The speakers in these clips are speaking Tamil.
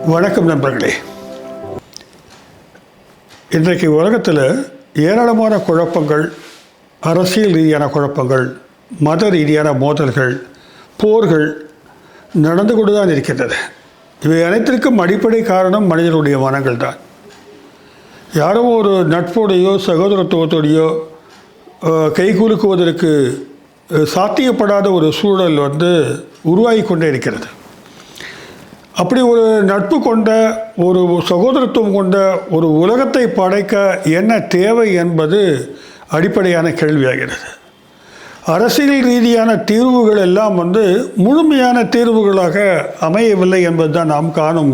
வணக்கம் நண்பர்களே. இன்றைக்கு உலகத்தில் ஏராளமான குழப்பங்கள், அரசியல் ரீதியான குழப்பங்கள், மத ரீதியான மோதல்கள், போர்கள் நடந்து கொண்டு தான் இருக்கின்றது. இவை அனைத்திற்கும் அடிப்படை காரணம் மனிதனுடைய மனங்கள் தான். யாரும் ஒரு நட்போடையோ சகோதரத்துவத்தோடையோ கைகுலுக்குவதற்கு சாத்தியப்படாத ஒரு சூழல் உருவாகி கொண்டே இருக்கிறது. அப்படி ஒரு நட்பு கொண்ட, ஒரு சகோதரத்துவம் கொண்ட ஒரு உலகத்தை படைக்க என்ன தேவை என்பது அடிப்படையான கேள்வியாகிறது. அரசியல் ரீதியான தீர்வுகள் எல்லாம் முழுமையான தீர்வுகளாக அமையவில்லை என்பது தான் நாம் காணும்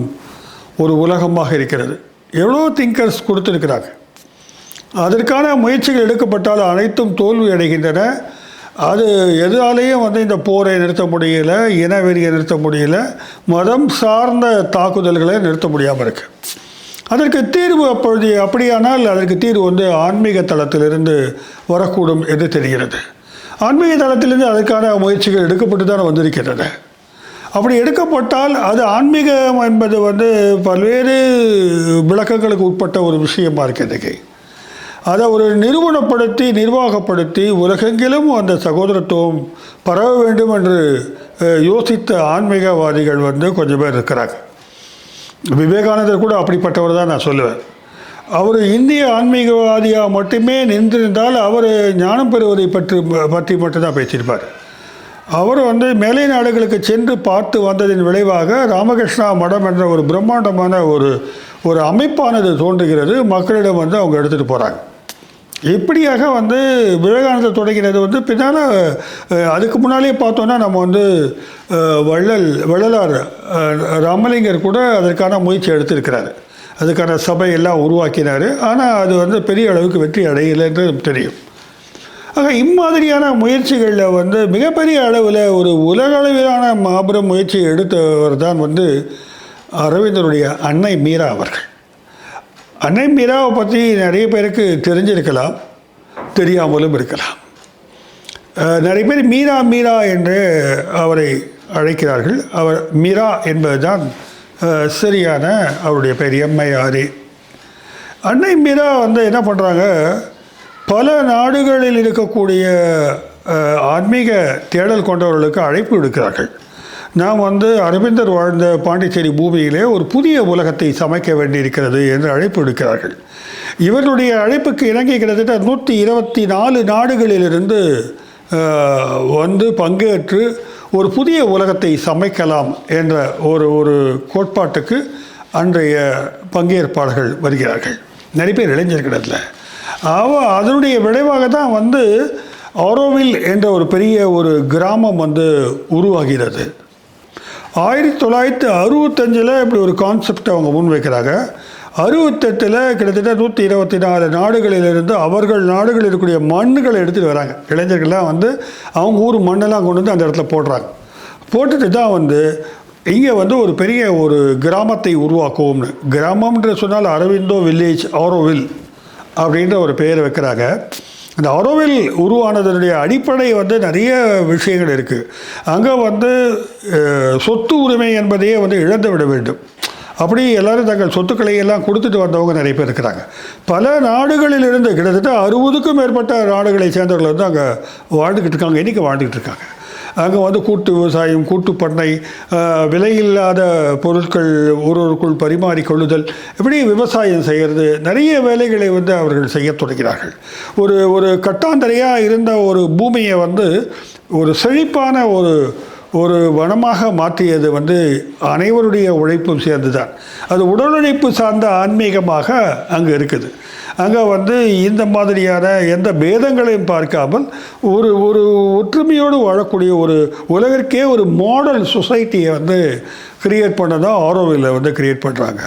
ஒரு உலகமாக இருக்கிறது. எவ்வளோ திங்கர்ஸ் கொடுத்துருக்கிறாங்க. அதற்கான முயற்சிகள் எடுக்கப்பட்டால் அனைத்தும் தோல்வி அடைகின்றன. அது எதாலேயும் இந்த போரை நிறுத்த முடியல, இனவெறியை நிறுத்த முடியல, மதம் சார்ந்த தாக்குதல்களை நிறுத்த முடியாமல் இருக்குது. அதற்கு தீர்வு அப்படியானால் அதற்கு தீர்வு ஆன்மீக தளத்திலிருந்து வரக்கூடும் என்று தெரிகிறது. ஆன்மீக தளத்திலிருந்து அதற்கான முயற்சிகள் எடுக்கப்பட்டு தான் வந்திருக்கின்றன. அப்படி எடுக்கப்பட்டால் அது ஆன்மீகம் என்பது பல்வேறு விளக்கங்களுக்கு உட்பட்ட ஒரு விஷயமாக இருக்கிறது. அதை ஒரு நிறுவனப்படுத்தி நிர்வாகப்படுத்தி உலகெங்கிலும் அந்த சகோதரத்துவம் பரவ வேண்டும் என்று யோசித்த ஆன்மீகவாதிகள் கொஞ்சம் பேர் இருக்கிறாங்க. விவேகானந்தர் கூட அப்படிப்பட்டவர் தான் நான் சொல்லுவேன். அவர் இந்திய ஆன்மீகவாதியாக மட்டுமே நின்றிருந்தால் அவர் ஞானம் பெறுவதை பற்றி மட்டும்தான் பேசியிருப்பார். அவர் மேலை நாடுகளுக்கு சென்று பார்த்து வந்ததின் விளைவாக ராமகிருஷ்ணா மடம் என்ற ஒரு பிரம்மாண்டமான ஒரு அமைப்பானது தோன்றுகிறது. மக்களிடம் அவங்க எடுத்துகிட்டு போகிறாங்க. இப்படியாக விவேகானந்தர் தொடங்கினது பின்னால் அதுக்கு முன்னாலே பார்த்தோன்னா நம்ம வள்ளலார் ராமலிங்கர் கூட அதற்கான முயற்சி எடுத்திருக்கிறாரு. அதுக்கான சபை எல்லாம் உருவாக்கினார். ஆனால் அது பெரிய அளவுக்கு வெற்றி அடையலை என்று தெரியும். ஆக இம்மாதிரியான முயற்சிகளில் மிகப்பெரிய அளவில் ஒரு உலக அளவிலான மாபெரும் முயற்சியை எடுத்தவர் தான் அரவிந்தருடைய அன்னை மீரா அவர்கள். அன்னை மீராவை பற்றி நிறைய பேருக்கு தெரிஞ்சிருக்கலாம், தெரியாமலும் இருக்கலாம். நிறைய பேர் மீரா மீரா என்று அவரை அழைக்கிறார்கள். அவர் மீரா என்பது தான் சரியான அவருடைய பெயர், எம்ஐஆர்ஏ. அன்னை மீரா என்ன பண்ணுறாங்க, பல நாடுகளில் இருக்கக்கூடிய ஆன்மீக தேடல் கொண்டவர்களுக்கு அழைப்பு விடுக்கிறார்கள். நாம் அரவிந்தர் வாழ்ந்த பாண்டிச்சேரி பூமியிலே ஒரு புதிய உலகத்தை சமைக்க வேண்டியிருக்கிறது என்று அழைப்பு விடுக்கிறார்கள். இவர்களுடைய அழைப்புக்கு இணங்கி கிட்டத்தட்ட 124 நாடுகளிலிருந்து பங்கேற்று ஒரு புதிய உலகத்தை சமைக்கலாம் என்ற ஒரு கோட்பாட்டுக்கு அன்றைய பங்கேற்பாளர்கள் வருகிறார்கள். நிறைய பேர் இளைஞர்களிடத்தில் அதனுடைய விளைவாக தான் ஆரோவில் என்ற ஒரு பெரிய ஒரு கிராமம் உருவாகிறது. 1965 இப்படி ஒரு கான்செப்ட் அவங்க முன்வைக்கிறாங்க. 68 கிட்டத்தட்ட 124 நாடுகளிலிருந்து அவர்கள் நாடுகளில் இருக்கக்கூடிய மண்ணுகளை எடுத்துகிட்டு வராங்க. இளைஞர்கள்லாம் அவங்க ஊர் மண்ணெல்லாம் கொண்டு அந்த இடத்துல போடுறாங்க. போட்டுட்டு தான் இங்கே ஒரு பெரிய ஒரு கிராமத்தை உருவாக்குவோம்னு. கிராமம்ன்ற சொன்னால் அரவிந்தோ வில்லேஜ் ஆரோவில் அப்படின்ற ஒரு பெயரை வைக்கிறாங்க. அந்த ஆரோவில் உருவானதனுடைய அடிப்படை நிறைய விஷயங்கள் இருக்குது. அங்கே சொத்து உரிமை என்பதையே இழந்து விட வேண்டும். அப்படி எல்லோரும் தங்கள் சொத்துக்களை எல்லாம் கொடுத்துட்டு வந்தவங்க நிறைய பேர் இருக்கிறாங்க. பல நாடுகளிலிருந்து கிட்டத்தட்ட 60க்கும் மேற்பட்ட நாடுகளை சேர்ந்தவர்கள் அங்கே வாழ்ந்துக்கிட்டு இருக்காங்க. இன்றைக்கி வாழ்ந்துக்கிட்டு இருக்காங்க. அங்கே கூட்டு விவசாயம், கூட்டு பண்ணை, விலையில்லாத பொருட்கள் ஒருவருக்குள் பரிமாறிக்கொள்ளுதல், இப்படி விவசாயம் செய்கிறது, நிறைய வேலைகளை அவர்கள் செய்ய தொடங்கினார்கள். ஒரு கட்டாந்தரையாக இருந்த ஒரு பூமியை ஒரு செழிப்பான ஒரு வனமாக மாற்றியது அனைவருடைய உழைப்பும் சேர்ந்து தான். அது உடல் உழைப்பு சார்ந்த ஆன்மீகமாக அங்கே இருக்குது. அங்கே இந்த மாதிரியான எந்த பேதங்களையும் பார்க்காமல் ஒரு ஒற்றுமையோடு வாழக்கூடிய ஒரு உலகிற்கே ஒரு மாடல் சொசைட்டியை கிரியேட் பண்ண தான் ஆரோவில் கிரியேட் பண்ணுறாங்க.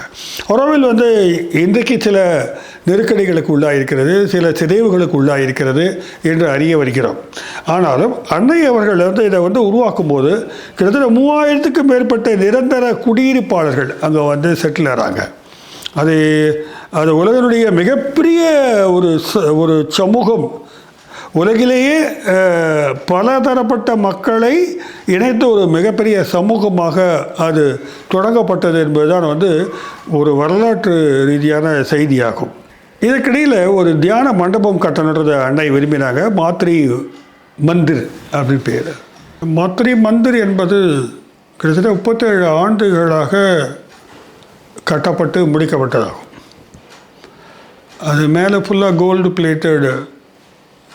ஆரோவில் இன்றைக்கு சில நெருக்கடிகளுக்கு உள்ளாயிருக்கிறது, சில சிதைவுகளுக்கு உள்ளாயிருக்கிறது என்று அறிய வருகிறோம். ஆனாலும் அன்னை அவர்கள் இதை உருவாக்கும் போது கிட்டத்தட்ட 3000க்கும் மேற்பட்ட நிரந்தர குடியிருப்பாளர்கள் அங்கே செட்டில் ஆகிறாங்க. அது உலகினுடைய மிகப்பெரிய ஒரு சமூகம், உலகிலேயே பலதரப்பட்ட மக்களை இணைத்த ஒரு மிகப்பெரிய சமூகமாக அது தொடங்கப்பட்டது என்பதுதான் வந்து ஒரு வரலாற்று ரீதியான செய்தியாகும். இதற்கிடையில் ஒரு தியான மண்டபம் கட்டணுன்றதை அன்னை விரும்பினாங்க. மாத்ரி மந்திர் அப்படின்னு பேர். மாத்ரி மந்திர் என்பது கிட்டத்தட்ட 37 ஆண்டுகளாக கட்டப்பட்டு முடிக்கப்பட்டதாகும். அது மேலே ஃபுல்லாக கோல்டு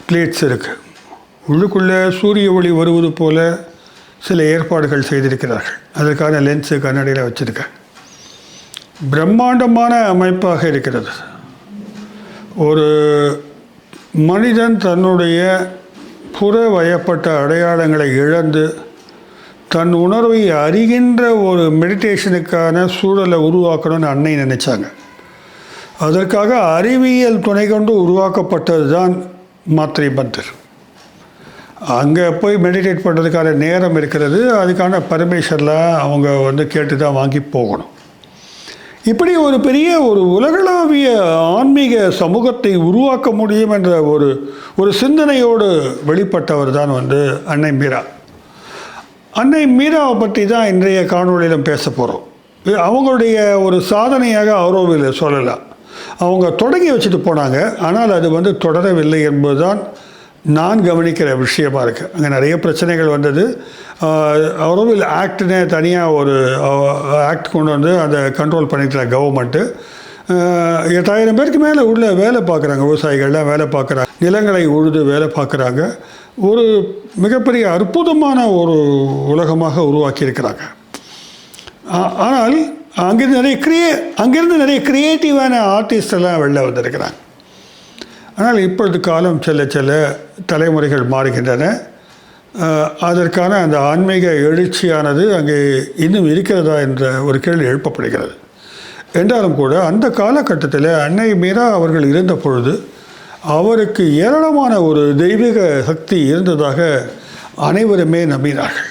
பிளேட்ஸ் இருக்குது. உள்ளுக்குள்ளே சூரிய ஒளி வருவது போல் சில ஏற்பாடுகள் செய்திருக்கிறார்கள். அதற்கான லென்ஸு கண்ணாடியில் வச்சுருக்காங்க. பிரம்மாண்டமான அமைப்பாக இருக்கிறது. ஒரு மனிதன் தன்னுடைய புற வயப்பட்ட அடையாளங்களை இழந்து தன் உணர்வை அறிகின்ற ஒரு மெடிடேஷனுக்கான சூழலை உருவாக்கணும்னு அன்னை நினைச்சாங்க. அதற்காக அறிவியல் துணை கொண்டு உருவாக்கப்பட்டது தான் மாத்ரி மந்திர். அங்கே போய் மெடிடேட் பண்ணுறதுக்கான நேரம் இருக்கிறது. அதுக்கான பர்மிஷன்லாம் அவங்க வந்து கேட்டு தான் வாங்கி போகணும். இப்படி ஒரு பெரிய ஒரு உலகளாவிய ஆன்மீக சமூகத்தை உருவாக்க முடியும் என்ற ஒரு சிந்தனையோடு வெளிப்பட்டவர் தான் வந்து அன்னை மீரா. அன்னை மீராவை பற்றி தான் இன்றைய காணொளியிலும் பேச போகிறோம். அவங்களுடைய ஒரு சாதனையாக ஆரோவில் சொல்லலாம். அவங்க தொடங்கி வச்சுட்டு போனாங்க, ஆனால் அது வந்து தொடரவில்லை என்பதுதான் நான் கவனிக்கிற விஷயமாக இருக்குது. அங்கே நிறைய பிரச்சனைகள் வந்தது. ஆரோவில் ஆக்ட்னே தனியாக ஒரு ஆக்ட் கொண்டு வந்து அதை கண்ட்ரோல் பண்ணிக்கிற கவர்மெண்ட்டு 8000 பேருக்கு மேலே உள்ள வேலை பார்க்குறாங்க. விவசாயிகள்லாம் வேலை பார்க்குறாங்க, நிலங்களை உழுது வேலை பார்க்குறாங்க. ஒரு மிகப்பெரிய அற்புதமான ஒரு உலகமாக உருவாக்கியிருக்கிறாங்க. ஆனால் அங்கேருந்து நிறைய க்ரியேட்டிவான ஆர்டிஸ்டெல்லாம் வெளில வந்திருக்கிறாங்க. ஆனால் இப்பொழுது காலம் செல்ல செல்ல தலைமுறைகள் மாறுகின்றன. அதற்கான அந்த ஆன்மீக எழுச்சியானது அங்கே இன்னும் இருக்கிறதா என்ற ஒரு கேள்வி எழுப்பப்படுகிறது. என்றாலும் கூட அந்த காலகட்டத்தில் அன்னை மீரா அவர்கள் இருந்த பொழுது அவருக்கு ஏராளமான ஒரு தெய்வீக சக்தி இருந்ததாக அனைவருமே நம்பினார்கள்.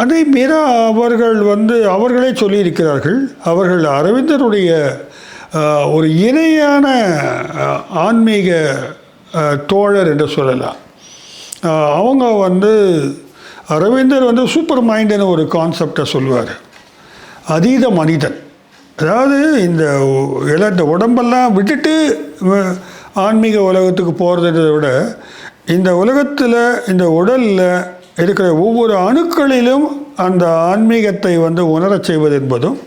அன்னை மீரா அவர்கள் வந்து அவர்களே சொல்லியிருக்கிறார்கள், அவர்கள் அரவிந்தருடைய ஒரு இணையான ஆன்மீக தோழர் என்று சொல்லலாம். அவங்க வந்து அரவிந்தர் வந்து சூப்பர் மைண்டுன்னு ஒரு கான்செப்டை சொல்லுவார். அதீத மனிதன், அதாவது இந்த உடம்பெல்லாம் விட்டுட்டு ஆன்மீக உலகத்துக்கு போகிறதை விட இந்த உலகத்தில் இந்த உடலில் இருக்கிற ஒவ்வொரு அணுக்களிலும் அந்த ஆன்மீகத்தை வந்து உணரச் செய்வது என்பதும்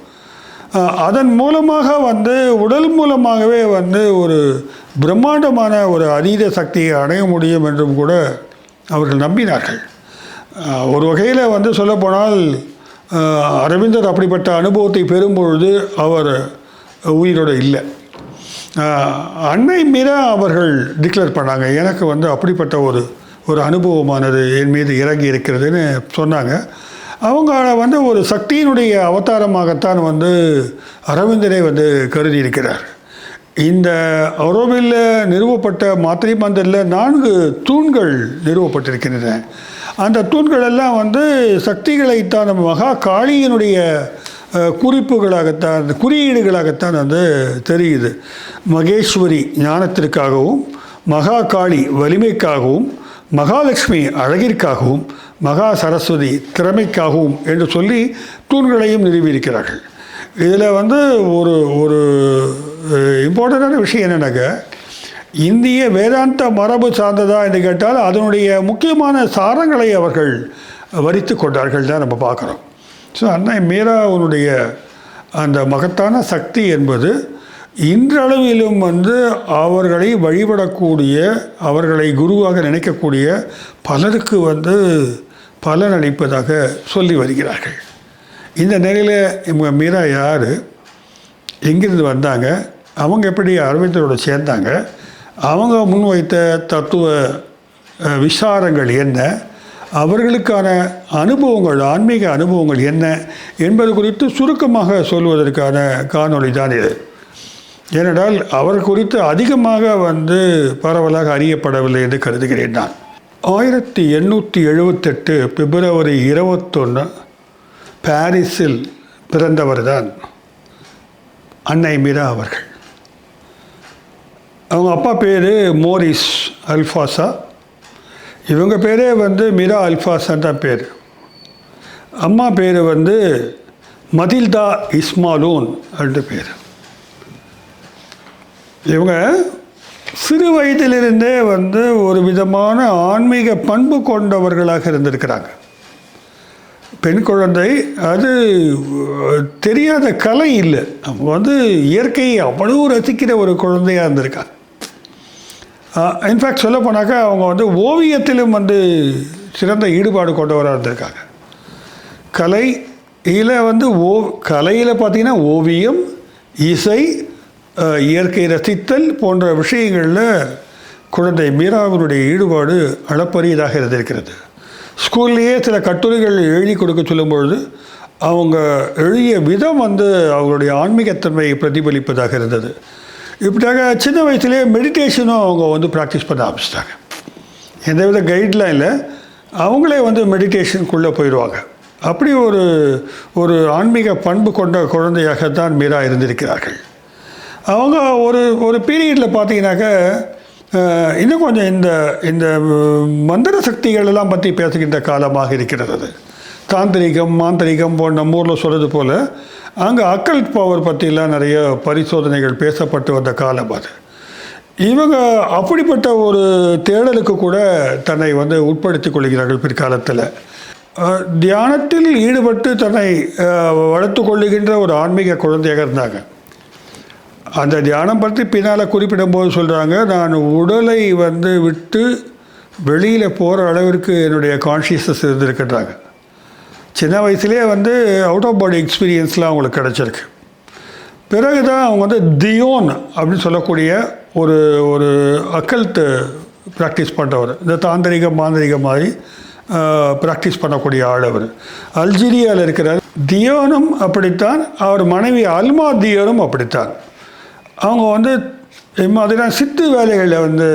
அதன் மூலமாக வந்து உடல் மூலமாகவே வந்து ஒரு பிரம்மாண்டமான ஒரு அதீத சக்தியை அடைய முடியும் என்றும் கூட அவர்கள் நம்பினார்கள். ஒரு வகையில் வந்து சொல்லப்போனால் அரவிந்தர் அப்படிப்பட்ட அனுபவத்தை பெறும்பொழுது அவர் உயிரோடு இல்லை. அன்னை மீரா அவர்கள் டிக்ளேர் பண்ணாங்க, எனக்கு வந்து அப்படிப்பட்ட ஒரு அனுபவமானது என் மீது இறங்கி இருக்கிறதுன்னு சொன்னாங்க. அவங்க வந்து ஒரு சக்தியினுடைய அவதாரமாகத்தான் வந்து அரவிந்தரை வந்து கருதி இருக்கிறார். இந்த ஆரோவில் நிறுவப்பட்ட மாத்ரி மந்திரில் 4 தூண்கள் நிறுவப்பட்டிருக்கின்றன. அந்த தூண்கள் எல்லாம் வந்து சக்திகளைத்தான் மகா காளியினுடைய குறியீடுகளாகத்தான் வந்து தெரியுது. மகேஸ்வரி ஞானத்திற்காகவும், மகா காளி வலிமைக்காகவும், மகாலட்சுமி அழகிற்காகவும், மகா சரஸ்வதி திறமைக்காகவும் என்று சொல்லி தூண்களையும் நிறுவியிருக்கிறார்கள். இதில் வந்து ஒரு இம்பார்ட்டண்டான விஷயம் என்னென்னாக்க, இந்திய வேதாந்த மரபு சார்ந்ததா என்று கேட்டால் அதனுடைய முக்கியமான சாரங்களை அவர்கள் வரித்து கொண்டார்கள் தான் நம்ம பார்க்குறோம். ஸோ அன்னை மீராவுடைய அந்த மகத்தான சக்தி என்பது இன்றளவிலும் வந்து அவர்களை வழிபடக்கூடிய, அவர்களை குருவாக நினைக்கக்கூடிய பலருக்கு வந்து பலனளிப்பதாக சொல்லி வருகிறார்கள். இந்த நிலையில் இவங்க மீரா யார், எங்கிருந்து வந்தாங்க, அவங்க எப்படி அரவிந்தரோடு சேர்ந்தாங்க, அவங்க முன்வைத்த தத்துவ விசாரங்கள் என்ன, அவர்களுக்கான அனுபவங்கள், ஆன்மீக அனுபவங்கள் என்ன என்பது குறித்து சுருக்கமாக சொல்வதற்கான காணொளி தான் இது. ஏனென்றால் அவர் குறித்து அதிகமாக வந்து பரவலாக அறியப்படவில்லை என்று கருதுகிறேன் நான். 1878 பிப்ரவரி 21 பாரிஸில் பிறந்தவர் தான் அன்னை மீரா அவர்கள். அவங்க அப்பா பேர் மோரிஸ் அல்ஃபாசா, இவங்க பேரே வந்து மீரா அல்ஃபாசான் தான் பேர். அம்மா பேர் வந்து மதில்தா இஸ்மாலூன் அப்படின்ற பேர். இவங்க சிறு வயதிலிருந்தே வந்து ஒரு விதமான ஆன்மீக பண்பு கொண்டவர்களாக இருந்திருக்கிறாங்க. பெண் குழந்தை அது தெரியாத கலை இல்லை, அவங்க வந்து இயற்கையை அவ்வளவு ரசிக்கிற ஒரு குழந்தையாக இருந்திருக்காங்க. இன்ஃபேக்ட் சொல்ல போனாக்கா அவங்க வந்து ஓவியத்திலும் வந்து சிறந்த ஈடுபாடு கொண்டவராக இருந்திருக்காங்க. கலையில் வந்து கலையில் பார்த்திங்கன்னா ஓவியம், இசை, இயற்கை ரசித்தல் போன்ற விஷயங்களில் குழந்தை மீராவினுடைய ஈடுபாடு அளப்பரியதாக இருந்திருக்கிறது. ஸ்கூல்லையே சில கட்டுரைகள் எழுதி கொடுக்க சொல்லும்பொழுது அவங்க எழுதிய விதம் வந்து அவங்களுடைய ஆன்மீகத்தன்மையை பிரதிபலிப்பதாக இருந்தது. இப்படியாக சின்ன வயசுலேயே மெடிடேஷனும் அவங்க வந்து ப்ராக்டிஸ் பண்ண ஆரம்பிச்சிட்டாங்க. எந்தவித கைட்லைனில் அவங்களே வந்து மெடிடேஷனுக்குள்ளே போயிடுவாங்க. அப்படி ஒரு ஆன்மீக பண்பு கொண்ட குழந்தையாகத்தான் மீரா இருந்திருக்கிறார்கள். அவங்க ஒரு பீரியடில் பார்த்தீங்கன்னாக்க இன்னும் கொஞ்சம் இந்த மந்திர சக்திகள் எல்லாம் பற்றி பேசுகின்ற காலமாக இருக்கிறது. அது தாந்திரிகம், மாந்திரிகம் போன்ற நம்ம ஊரில் சொல்கிறது போல் அங்கே அக்கல்ட் பவர் பற்றிலாம் நிறைய பரிசோதனைகள் பேசப்பட்டு வந்த காலம் அது. இவங்க அப்படிப்பட்ட ஒரு தேடலுக்கு கூட தன்னை வந்து உட்படுத்திக் கொள்கிறார்கள். பிற்காலத்தில் தியானத்தில் ஈடுபட்டு தன்னை வளர்த்து கொள்ளுகின்ற ஒரு ஆன்மீக குழந்தையாக இருந்தாங்க. அந்த தியானம் பற்றி பின்னால் குறிப்பிடும்போது சொல்கிறாங்க, நான் உடலை வந்து விட்டு வெளியில் போகிற அளவிற்கு என்னுடைய கான்ஷியஸ்னஸ் இருந்திருக்கின்றாங்க. சின்ன வயசுலேயே வந்து அவுட் ஆஃப் பாடி எக்ஸ்பீரியன்ஸ்லாம் அவங்களுக்கு கிடச்சிருக்கு. பிறகு தான் அவங்க வந்து தியோன் அப்படின்னு சொல்லக்கூடிய ஒரு அக்கல்ட்டு ப்ராக்டிஸ் பண்ணுறவர், இந்த தாந்திரிகம் மாந்திரிகம் மாதிரி ப்ராக்டிஸ் பண்ணக்கூடிய ஆள் அவர். அல்ஜீரியாவில் இருக்கிறார். தியோனும் அப்படித்தான், அவர் மனைவி அல்மா தியோனும் அப்படித்தான். அவங்க வந்து இம்மாதிரியான சித்து வேலைகளில் வந்து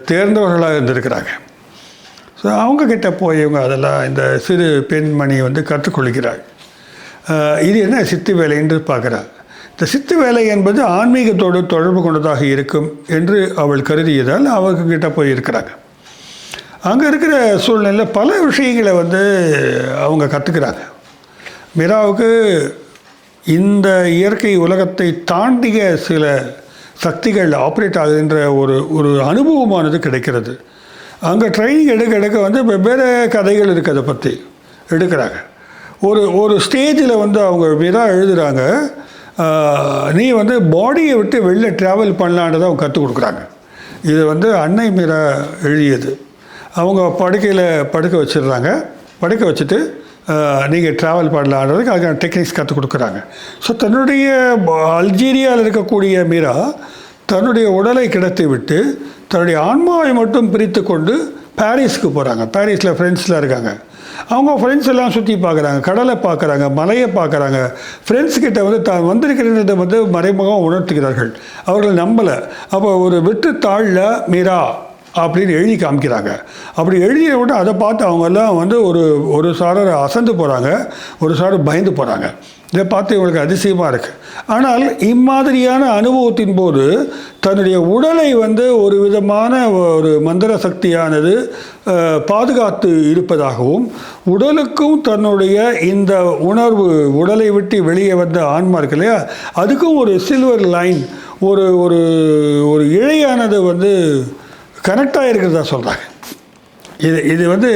தேர்ந்தவர்களாக இருந்திருக்கிறாங்க. ஸோ அவங்கக்கிட்ட போய் இவங்க அதெல்லாம் இந்த சிறு பெண்மணி வந்து கற்றுக்கொள்கிறாள். இது என்ன சித்து வேலை என்று பார்க்குறாள். இந்த சித்து வேலை என்பது ஆன்மீகத்தோடு தொடர்பு கொண்டதாக இருக்கும் என்று அவள் கருதியதால் அவங்கக்கிட்ட போய் இருக்கிறாங்க. அங்கே இருக்கிற சூழ்நிலையில் பல விஷயங்களை வந்து அவங்க கற்றுக்கிறாங்க. மீராவுக்கு இந்த இயற்கை உலகத்தை தாண்டிய சில சக்திகள் ஆப்ரேட் ஆகுகின்ற ஒரு அனுபவமானது கிடைக்கிறது. அங்கே ட்ரைனிங் எடுக்க வந்து வெவ்வேறு கதைகள் இருக்குது, அதை பற்றி எடுக்கிறாங்க. ஒரு ஸ்டேஜில் வந்து அவங்க மீரா எழுதுகிறாங்க, நீ வந்து பாடியை விட்டு வெளில ட்ராவல் பண்ணலான்றதை அவங்க கற்றுக் கொடுக்குறாங்க. இது வந்து அன்னை மீரா எழுதியது. அவங்க படுக்கையில் படுக்க வச்சிடுறாங்க. படுக்க வச்சுட்டு நீங்கள் ட்ராவல் பண்ணலான்றதுக்கு அதுக்கான டெக்னிக்ஸ் கற்றுக் கொடுக்குறாங்க. ஸோ தன்னுடைய அல்ஜீரியாவில் இருக்கக்கூடிய மீரா தன்னுடைய உடலை கிடத்தி விட்டு தன்னுடைய ஆன்மாவை மட்டும் பிரித்து கொண்டு பாரிஸுக்கு போகிறாங்க. பாரிஸில் ஃப்ரெண்ட்ஸ்லாம் இருக்காங்க. அவங்க ஃப்ரெண்ட்ஸ் எல்லாம் சுற்றி பார்க்குறாங்க, கடலை பார்க்குறாங்க, மலையை பார்க்குறாங்க. ஃப்ரெண்ட்ஸ்கிட்ட வந்து தான் வந்திருக்கிறத வந்து மறைமுகம் உணர்த்துகிறார்கள். அவர்கள் நம்பலை. அப்போ ஒரு வெற்று தாழில் மீரா அப்படின்னு எழுதி காமிக்கிறாங்க. அப்படி எழுதிய விட அதை பார்த்து அவங்கெல்லாம் வந்து ஒரு சாரர் அசந்து போகிறாங்க, ஒரு சாரர் பயந்து போகிறாங்க. இதை பார்த்து இவங்களுக்கு அதிசயமாக இருக்குது. ஆனால் இம்மாதிரியான அனுபவத்தின் போது தன்னுடைய உடலை வந்து ஒரு விதமான ஒரு மந்திர சக்தியானது பாதுகாத்து இருப்பதாகவும், உடலுக்கும் தன்னுடைய இந்த உணர்வு உடலை விட்டு வெளியே வந்த ஆன்மா இருக்கு இல்லையா, அதுக்கும் ஒரு சில்வர் லைன், ஒரு இழையானது வந்து கனெக்டாக இருக்கிறதா சொல்கிறாங்க. இது வந்து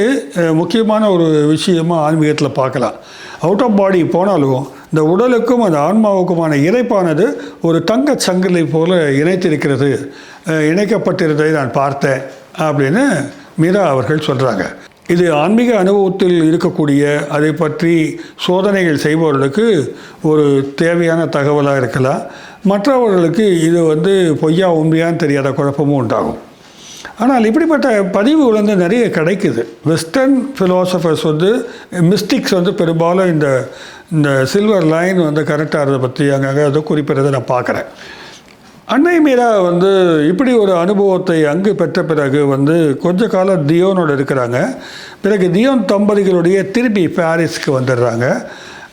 முக்கியமான ஒரு விஷயமாக ஆன்மீகத்தில் பார்க்கலாம். அவுட் ஆஃப் பாடி போனாலும் இந்த உடலுக்கும் அந்த ஆன்மாவுக்குமான இணைப்பானது ஒரு தங்க சங்கிலி போல் இணைத்திருக்கிறது, இணைக்கப்பட்டிருந்ததை நான் பார்த்தேன் அப்படின்னு மீரா அவர்கள் சொல்கிறாங்க. இது ஆன்மீக அனுபவத்தில் இருக்கக்கூடிய அதை பற்றி சோதனைகள் செய்பவர்களுக்கு ஒரு தேவையான தகவலாக இருக்கலாம். மற்றவர்களுக்கு இது வந்து பொய்யா உண்மையான்னு தெரியாத குழப்பமும் உண்டாகும். ஆனால் இப்படிப்பட்ட பதிவுகள் வந்து நிறைய கிடைக்குது. வெஸ்டர்ன் ஃபிலாசபர்ஸ் வந்து மிஸ்டிக்ஸ் வந்து பெரும்பாலும் இந்த சில்வர் லைன் வந்து கரெக்டாகிறத பற்றி அங்கங்கே அதை குறிப்பிடுறதை நான் பார்க்குறேன். அன்னை மீரா வந்து இப்படி ஒரு அனுபவத்தை அங்கு பெற்ற பிறகு வந்து கொஞ்ச காலம் தியோனோடு இருக்கிறாங்க. பிறகு தியோன் தம்பதிகளுடைய திருப்பி பாரிஸ்க்கு வந்துடுறாங்க.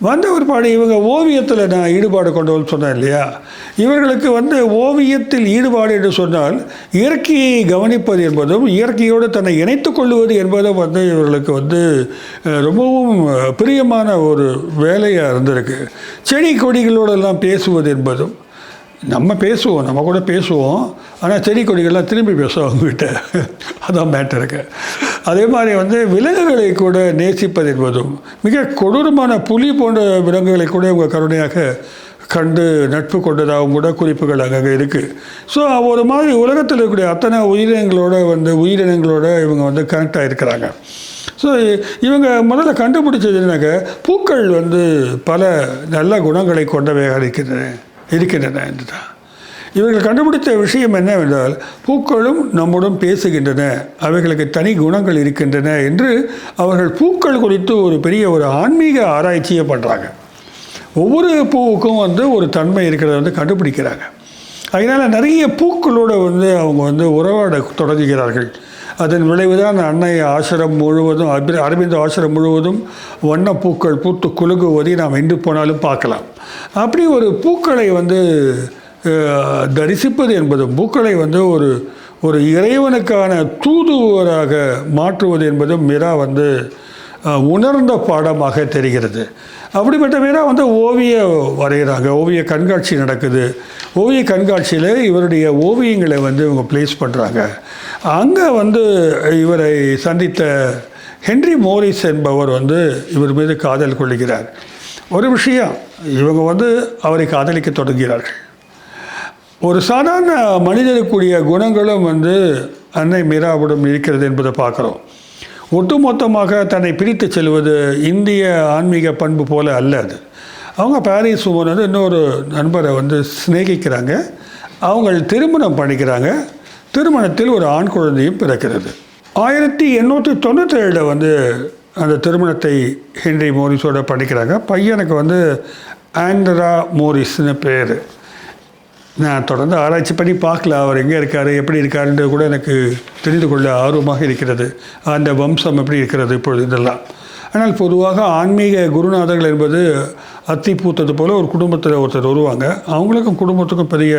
வந்த பிற்பாடு இவங்க ஓவியத்தில் நான் ஈடுபாடு கொண்டவர்கள் சொன்னேன் இல்லையா, இவர்களுக்கு ஓவியத்தில் ஈடுபாடு என்று சொன்னால் இயற்கையை கவனிப்பது என்பதும் இயற்கையோடு தன்னை இணைத்து கொள்வது என்பதும் இவர்களுக்கு ரொம்பவும் பிரியமான ஒரு வேலையாக இருந்திருக்கு. செடி கொடிகளோடெல்லாம் பேசுவது என்பதும், நம்ம பேசுவோம், நம்ம கூட பேசுவோம், ஆனால் செடி கொடிகள்லாம் திரும்பி பேசுவோம் அவங்ககிட்ட, அதான் மேட்டருக்கு. அதே மாதிரி விலங்குகளை கூட நேசிப்பது என்பதும், மிக கொடூரமான புலி போன்ற விலங்குகளை கூட இவங்க கருணையாக கண்டு நட்பு கொண்டதாகவும் கூட குறிப்புகள் அங்கங்கே இருக்குது. ஸோ ஒரு மாதிரி உலகத்தில் இருக்கக்கூடிய அத்தனை உயிரினங்களோட இவங்க கனெக்ட் ஆகிருக்கிறாங்க. ஸோ இவங்க முதல்ல கண்டுபிடிச்சது என்னன்னாக்க, பூக்கள் பல நல்ல குணங்களை கொண்டவையாக இருக்கின்றன என்று தான். இவர்கள் கண்டுபிடித்த விஷயம் என்னவென்றால், பூக்களும் நம்முடன் பேசுகின்றன, அவைகளுக்கு தனி குணங்கள் இருக்கின்றன என்று அவர்கள் பூக்கள் குறித்து ஒரு பெரிய ஆன்மீக ஆராய்ச்சியை பண்ணுறாங்க. ஒவ்வொரு பூவுக்கும் ஒரு தன்மை இருக்கிறத கண்டுபிடிக்கிறாங்க. அதனால் நிறைய பூக்களோடு அவங்க உறவாட தொடங்குகிறார்கள். அதன் விளைவுதான் அன்னை ஆசிரம் முழுவதும், அரவிந்த ஆசிரம் முழுவதும் வண்ணப்பூக்கள் பூத்து குலுங்குவதை நாம் எங்கு போனாலும் பார்க்கலாம். அப்படி ஒரு பூக்களை தரிசிப்பது என்பதும், பூக்களை ஒரு இறைவனுக்கான தூதுவராக மாற்றுவது என்பதும் மீரா உணர்ந்த பாடமாக தெரிகிறது. அப்படிப்பட்ட மீரா ஓவியம் வரைகிறாங்க. ஓவிய கண்காட்சி நடக்குது. ஓவிய கண்காட்சியில் இவருடைய ஓவியங்களை இவங்க ப்ளேஸ் பண்ணுறாங்க. அங்கே இவரை சந்தித்த ஹென்றி மோரிஸ் என்பவர் இவர் மீது காதல் கொள்கிறார். ஒரு விஷயம், இவங்க அவரை காதலிக்க தொடங்குகிறார்கள். ஒரு சாதாரண மனிதனுக்குரிய குணங்களும் அன்னை மீராவிடம் இருக்கிறது என்பதை பார்க்குறோம். ஒட்டுமொத்தமாக தன்னை பிரித்து செல்வது இந்திய ஆன்மீக பண்பு போல அல்ல அது. அவங்க பாரிஸ் உமன் இன்னொரு நண்பரை சிநேகிக்கிறாங்க. அவங்க திருமணம் பண்ணிக்கிறாங்க. திருமணத்தில் ஒரு ஆண் குழந்தையும் பிறக்கிறது. 1897 அந்த திருமணத்தை ஹென்றி மோரிஸோட பண்ணிக்கிறாங்க. பையனுக்கு ஆண்ட்ரா மோரிஸ்னு பேர். நான் தொடர்ந்து ஆராய்ச்சி பண்ணி பார்க்கல, அவர் எங்கே இருக்கார், எப்படி இருக்காருன்றது கூட எனக்கு தெரிந்து கொள்ள ஆர்வமாக இருக்கிறது. அந்த வம்சம் எப்படி இருக்கிறது இப்பொழுது இதெல்லாம். ஆனால் பொதுவாக ஆன்மீக குருநாதர்கள் என்பது அத்தி பூத்தது போல் ஒரு குடும்பத்தில் ஒருத்தர் வருவாங்க. அவங்களுக்கும் குடும்பத்துக்கும் பெரிய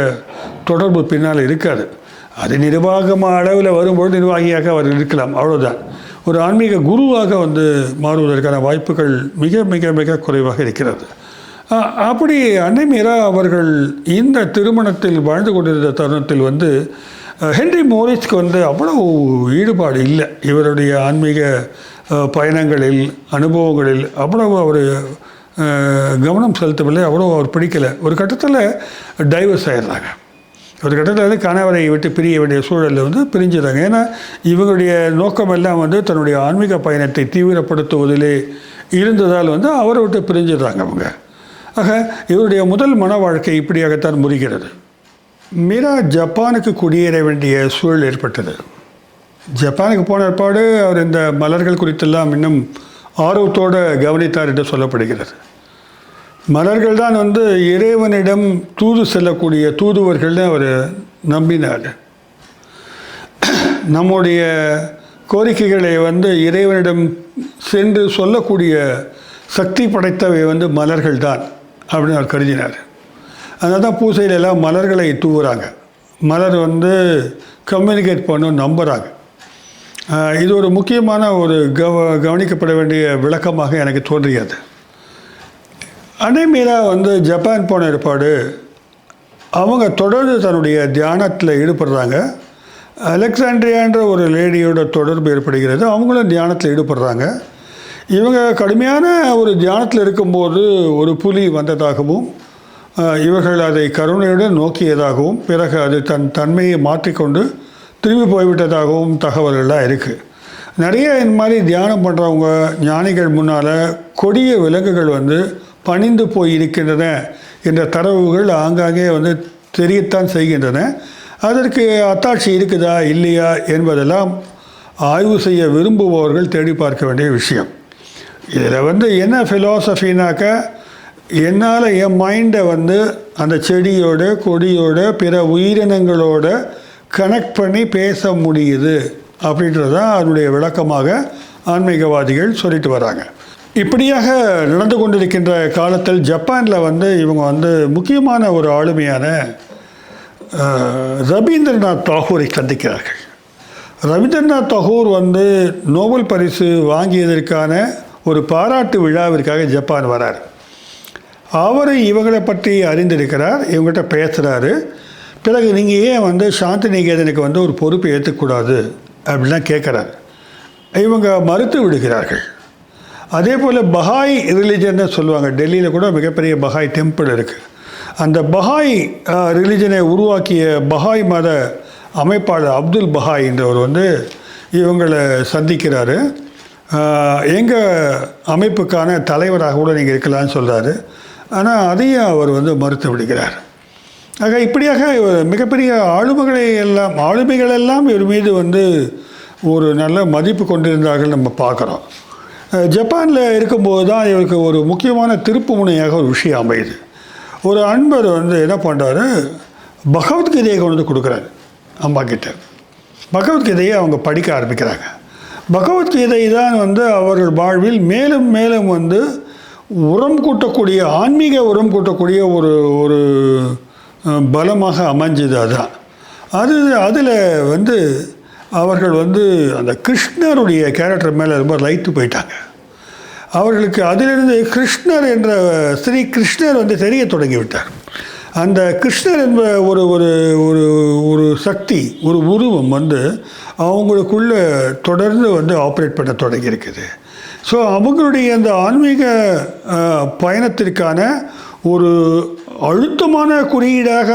தொடர்பு பின்னால் இருக்காது. அது நிர்வாகமாக அளவில் வரும்போது நிர்வாகியாக அவர் இருக்கலாம், அவ்வளோதான். ஒரு ஆன்மீக குருவாக மாறுவதற்கான வாய்ப்புகள் மிக மிக மிக குறைவாக இருக்கிறது. அப்படி அன்னை மீரா அவர்கள் இந்த திருமணத்தில் வாழ்ந்து கொண்டிருந்த தருணத்தில் ஹென்றி மோரிஸ்க்கு அவ்வளவு ஈடுபாடு இல்லை. இவருடைய ஆன்மீக பயணங்களில், அனுபவங்களில் அவ்வளவு அவர் கவனம் செலுத்தவில்லை, அவ்வளோ அவர் பிடிக்கலை. ஒரு கட்டத்தில் டைவர்ஸ் ஆகிடுறாங்க. ஒரு கட்டத்தில் கணவரை விட்டு பிரிய வேண்டிய சூழலில் பிரிஞ்சுறாங்க. ஏன்னா இவங்களுடைய நோக்கமெல்லாம் தன்னுடைய ஆன்மீக பயணத்தை தீவிரப்படுத்துவதிலே இருந்ததால் அவரை விட்டு பிரிஞ்சிடுறாங்க அவங்க. ஆக இவருடைய முதல் மன வாழ்க்கை இப்படியாகத்தான் முறிகிறது. மீரா ஜப்பானுக்கு குடியேற வேண்டிய சூழல் ஏற்பட்டது. ஜப்பானுக்கு போன ஏற்பாடு அவர் இந்த மலர்கள் குறித்தெல்லாம் இன்னும் ஆர்வத்தோடு கவனித்தார் என்று சொல்லப்படுகிறது. மலர்கள் தான் இறைவனிடம் தூது செல்லக்கூடிய தூதுவர்கள்னு அவர் நம்பினார். நம்முடைய கோரிக்கைகளை இறைவனிடம் சென்று சொல்லக்கூடிய சக்தி படைத்தவை மலர்கள் தான் அப்படின்னு அவர் கருதினார். அதனால தான் பூசையிலெல்லாம் மலர்களை தூவுறாங்க. மலர் கம்யூனிகேட் பண்ணணும் நம்புகிறாங்க. இது ஒரு முக்கியமான ஒரு கவனிக்கப்பட வேண்டிய விளக்கமாக எனக்கு தோன்றியது. அன்னை மீரா ஜப்பான் போன ஏற்பாடு அவங்க தொடர்ந்து தன்னுடைய தியானத்தில் ஈடுபடுறாங்க. அலெக்சாண்ட்ரியான்ற ஒரு லேடியோட தொடர்பு ஏற்படுகிறது. அவங்களும் தியானத்தில் ஈடுபடுறாங்க. இவங்க கடுமையான ஒரு தியானத்தில் இருக்கும்போது ஒரு புலி வந்ததாகவும், இவர்கள் அதை கருணையுடன் நோக்கியதாகவும், பிறகு அது தன் தன்மையை மாற்றிக்கொண்டு திரும்பி போய்விட்டதாகவும் தகவல்கள்லாம் இருக்குது. நிறைய இந்த மாதிரி தியானம் பண்ணுறவங்க ஞானிகள் முன்னால் கொடிய விலங்குகள் பணிந்து போய் இருக்கின்றன என்ற தரவுகள் ஆங்காங்கே தெரியத்தான் செய்கின்றன. அதற்கு அத்தாட்சி இருக்குதா இல்லையா என்பதெல்லாம் ஆய்வு செய்ய விரும்புபவர்கள் தேடி பார்க்க வேண்டிய விஷயம். இதில் என்ன ஃபிலாசபினாக்க, என்னால் என் மைண்டை அந்த செடியோட கொடியோட பிற உயிரினங்களோட கனெக்ட் பண்ணி பேச முடியுது அப்படின்றது தான் அதனுடைய விளக்கமாக ஆன்மீகவாதிகள் சொல்லிட்டு வராங்க. இப்படியாக நடந்து கொண்டிருக்கின்ற காலத்தில் ஜப்பானில் இவங்க முக்கியமான ஒரு ஆளுமையான ரவீந்திரநாத் தாகூரை சந்திக்கிறார்கள். ரவீந்திரநாத் தாகூர் நோபல் பரிசு வாங்கியதற்கான ஒரு பாராட்டு விழாவிற்காக ஜப்பான் வரார். அவர் இவங்களை பற்றி அறிந்திருக்கிறார், இவங்ககிட்ட பேசுகிறாரு. பிறகு நீங்கள் ஏன் சாந்தி நிகேதனுக்கு ஒரு பொறுப்பை ஏற்றுக்கூடாது அப்படின்லாம் கேட்குறாரு. இவங்க மறுத்து விடுகிறார்கள். அதே போல் பஹாய் ரிலிஜன்னு சொல்லுவாங்க. டெல்லியில் கூட மிகப்பெரிய பஹாய் டெம்பிள் இருக்குது. அந்த பஹாய் ரிலிஜனை உருவாக்கிய பஹாய் மத அமைப்பாளர் அப்துல் பஹாய் என்றவர் இவங்களை சந்திக்கிறாரு. எங்கள் அமைப்புக்கான தலைவராக கூட நீங்கள் இருக்கலாம்னு சொல்கிறாரு. ஆனால் அதையும் அவர் மறுத்து விடுகிறார். ஆக இப்படியாக மிகப்பெரிய ஆளுமைகள் எல்லாம் இவர் மீது ஒரு நல்ல மதிப்பு கொண்டிருந்தார்கள் நம்ம பார்க்குறோம். ஜப்பானில் இருக்கும்போது தான் இவருக்கு ஒரு முக்கியமான திருப்பு முனையாக ஒரு விஷயம் அமையுது. ஒரு அன்பர் என்ன பண்ணுறாரு, பகவத்கீதையை கொண்டு கொடுக்குறாரு அம்மா கிட்ட. பகவத்கீதையை அவங்க படிக்க ஆரம்பிக்கிறாங்க. பகவத்கீதை தான் அவர்கள் வாழ்வில் மேலும் மேலும் உரம் கூட்டக்கூடிய, ஆன்மீக உரம் கூட்டக்கூடிய ஒரு ஒரு பலமாக அமைஞ்சது. அதான் அதில் அவர்கள் அந்த கிருஷ்ணருடைய கேரக்டர் மேலே ரொம்ப லைட்டு போயிட்டாங்க. அவர்களுக்கு அதிலிருந்து கிருஷ்ணர் என்ற ஸ்ரீ கிருஷ்ணர் தெரிய தொடங்கிவிட்டார். அந்த கிருஷ்ணர் என்ப ஒரு ஒரு ஒரு ஒரு சக்தி, ஒரு உருவம் அவங்களுக்குள்ளே தொடர்ந்து ஆப்ரேட் பண்ண தொடங்கியிருக்குது. ஸோ அவங்களுடைய அந்த ஆன்மீக பயணத்திற்கான ஒரு அழுத்தமான குறியீடாக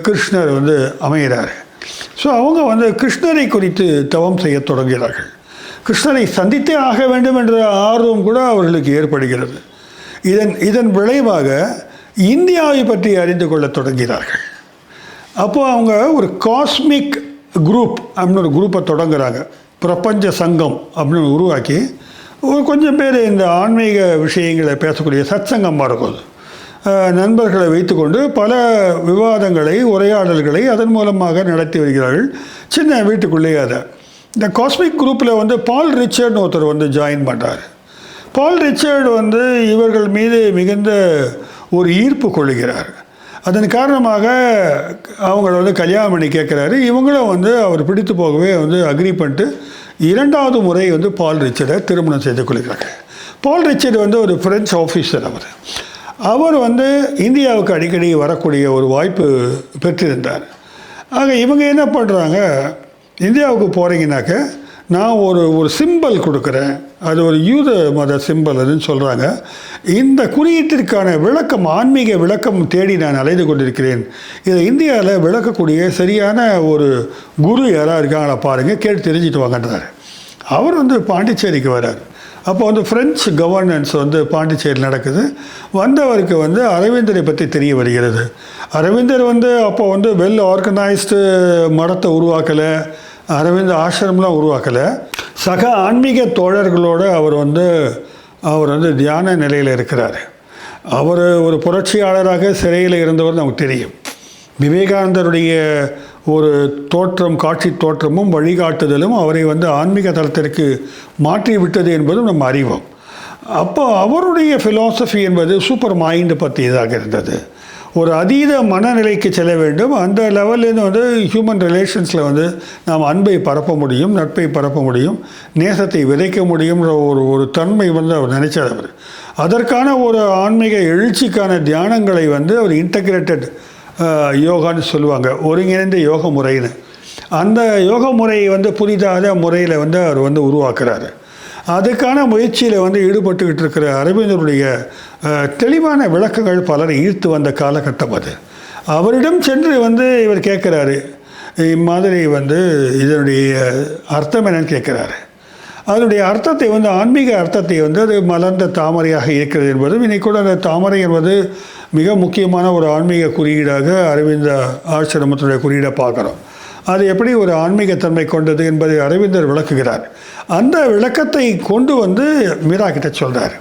கிருஷ்ணர் அமைகிறார். ஸோ அவங்க கிருஷ்ணரை குறித்து தவம் செய்ய தொடங்குகிறார்கள். கிருஷ்ணரை சந்தித்தே ஆக வேண்டும் என்ற ஆர்வம் கூட அவர்களுக்கு ஏற்படுகிறது. இதன் விளைவாக இந்தியாவை பற்றி அறிந்து கொள்ள தொடங்கிறார்கள். அப்போது அவங்க ஒரு காஸ்மிக் குரூப் அப்படின்னு ஒரு குரூப்பை தொடங்குகிறாங்க. பிரபஞ்ச சங்கம் அப்படின்னு உருவாக்கி கொஞ்சம் பேர் இந்த ஆன்மீக விஷயங்களை பேசக்கூடிய சத்சங்கமாக இருக்கும். நண்பர்களை வைத்துக்கொண்டு பல விவாதங்களை, உரையாடல்களை அதன் மூலமாக நடத்தி வருகிறார்கள். சின்ன வீட்டுக்குள்ளேயே அதை இந்த காஸ்மிக் குரூப்பில் பால் ரிச்சர்ட்னு ஒருத்தர் ஜாயின் பண்ணுறார். பால் ரிச்சர்ட் இவர்கள் மீது மிகுந்த ஒரு ஈர்ப்பு கொள்கிறார். அதன் காரணமாக அவங்கள கல்யாணம் பண்ணி கேட்குறாரு. இவங்களும் அவர் பிடித்து போகவே அக்ரி பண்ணிட்டு 2வது முறை பால் ரிச்சர்டை திருமணம் செய்து கொள்கிறாங்க. பால் ரிச்சர்ட் ஒரு ஃப்ரெஞ்ச் ஆஃபீஸர். அவர் இந்தியாவுக்கு அடிக்கடி வரக்கூடிய ஒரு வாய்ப்பு பெற்றிருந்தார். ஆக இவங்க என்ன பண்ணுறாங்க, இந்தியாவுக்கு போகிறீங்கன்னாக்க நான் ஒரு சிம்பல் கொடுக்குறேன், அது ஒரு யூத மத சிம்பல் அதுன்னு சொல்கிறாங்க. இந்த குறியீட்டிற்கான விளக்கம், ஆன்மீக விளக்கம் தேடி நான் அலைந்து கொண்டிருக்கிறேன். இதை இந்தியாவில் விளக்கக்கூடிய சரியான ஒரு குரு யாராக இருக்காங்களா பாருங்கள், கேட்டு தெரிஞ்சுட்டு வாங்கன்றார். அவர் பாண்டிச்சேரிக்கு வர்றார். அப்போ ஃப்ரெஞ்சு கவர்னன்ஸ் பாண்டிச்சேரியில் நடக்குது. வந்தவருக்கு அரவிந்தரை பற்றி தெரிய வருகிறது. அரவிந்தர் அப்போ வெல் ஆர்கனைஸ்டு மடத்தை உருவாக்கலை, அரவிந்த் ஆசிரம்லாம் உருவாக்கலை. சக ஆன்மீக தோழர்களோடு அவர் தியான நிலையில் இருக்கிறார். அவர் ஒரு புரட்சியாளராக சிறையில் இருந்தவர் நமக்கு தெரியும். விவேகானந்தருடைய ஒரு தோற்றம், காட்சி தோற்றமும் வழிகாட்டுதலும் அவரை ஆன்மீக தளத்திற்கு மாற்றி விட்டது என்பதும் நம்ம அறிவோம். அப்போ அவருடைய ஃபிலாசபி என்பது சூப்பர் மைண்டு பற்றியதாக இருந்தது. ஒரு அதீத மனநிலைக்கு செல்ல வேண்டும். அந்த லெவல்லேருந்து ஹியூமன் ரிலேஷன்ஸில் நாம் அன்பை பரப்ப முடியும், நட்பை பரப்ப முடியும், நேசத்தை விதைக்க முடியும்ன்ற ஒரு தன்மை அவர் நினைச்சார். அவர் அதற்கான ஒரு ஆன்மீக எழுச்சிக்கான தியானங்களை அவர் இன்டகிரேட்டட் யோகான்னு சொல்லுவாங்க, ஒருங்கிணைந்த யோக முறைன்னு. அந்த யோக முறையை புதிதாக முறையில் அவர் உருவாக்குறாரு. அதுக்கான முயற்சியில் ஈடுபட்டுக்கிட்டு இருக்கிற அரவிந்தருடைய தெளிவான விளக்கங்கள் பலரை ஈர்த்து வந்த காலகட்டம் அது. அவரிடம் சென்று இவர் கேட்குறாரு, இம்மாதிரி இதனுடைய அர்த்தம் என்னன்னு கேட்குறாரு. அதனுடைய அர்த்தத்தை ஆன்மீக அர்த்தத்தை அது மலர்ந்த தாமரையாக இருக்கிறது என்பதும், இன்றைக்கு கூட அந்த தாமரை என்பது மிக முக்கியமான ஒரு ஆன்மீக குறியீடாக அரவிந்த ஆசிரமத்தினுடைய குறியீடை பார்க்குறோம். அது எப்படி ஒரு ஆன்மீகத்தன்மை கொண்டது என்பதை அரவிந்தர் விளக்குகிறார். அந்த விளக்கத்தை கொண்டு மீரா கிட்ட சொல்கிறார்.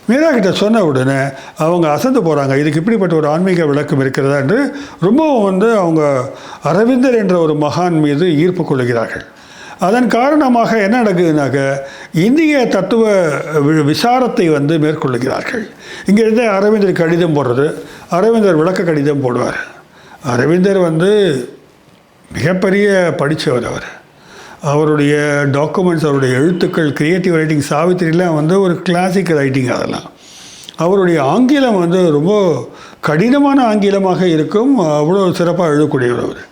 மீரா கிட்ட சொன்ன உடனே அவங்க அசந்து போகிறாங்க. இதுக்கு இப்படிப்பட்ட ஒரு ஆன்மீக விளக்கம் இருக்கிறதா என்று ரொம்பவும் அவங்க அரவிந்தர் என்ற ஒரு மகான் மீது ஈர்ப்பு கொள்கிறார்கள். அதன் காரணமாக என்ன நடக்குதுனாக்க இந்திய தத்துவ விசாரத்தை வந்து மேற்கொள்ளுகிறார்கள். இங்கேருந்து அரவிந்தர் கடிதம் போடுறது, அரவிந்தர் விளக்க கடிதம் போடுவார். அரவிந்தர் வந்து மிகப்பெரிய படித்தவர். அவருடைய டாக்குமெண்ட்ஸ், அவருடைய எழுத்துக்கள், கிரியேட்டிவ் ரைட்டிங், சாவித்திரிலாம் வந்து ஒரு கிளாசிக்கல் ரைட்டிங். அதெல்லாம் அவருடைய ஆங்கிலம் வந்து ரொம்ப கடினமான ஆங்கிலமாக இருக்கும். அவ்வளோ சிறப்பாக எழுதக்கூடியவர் அவர்.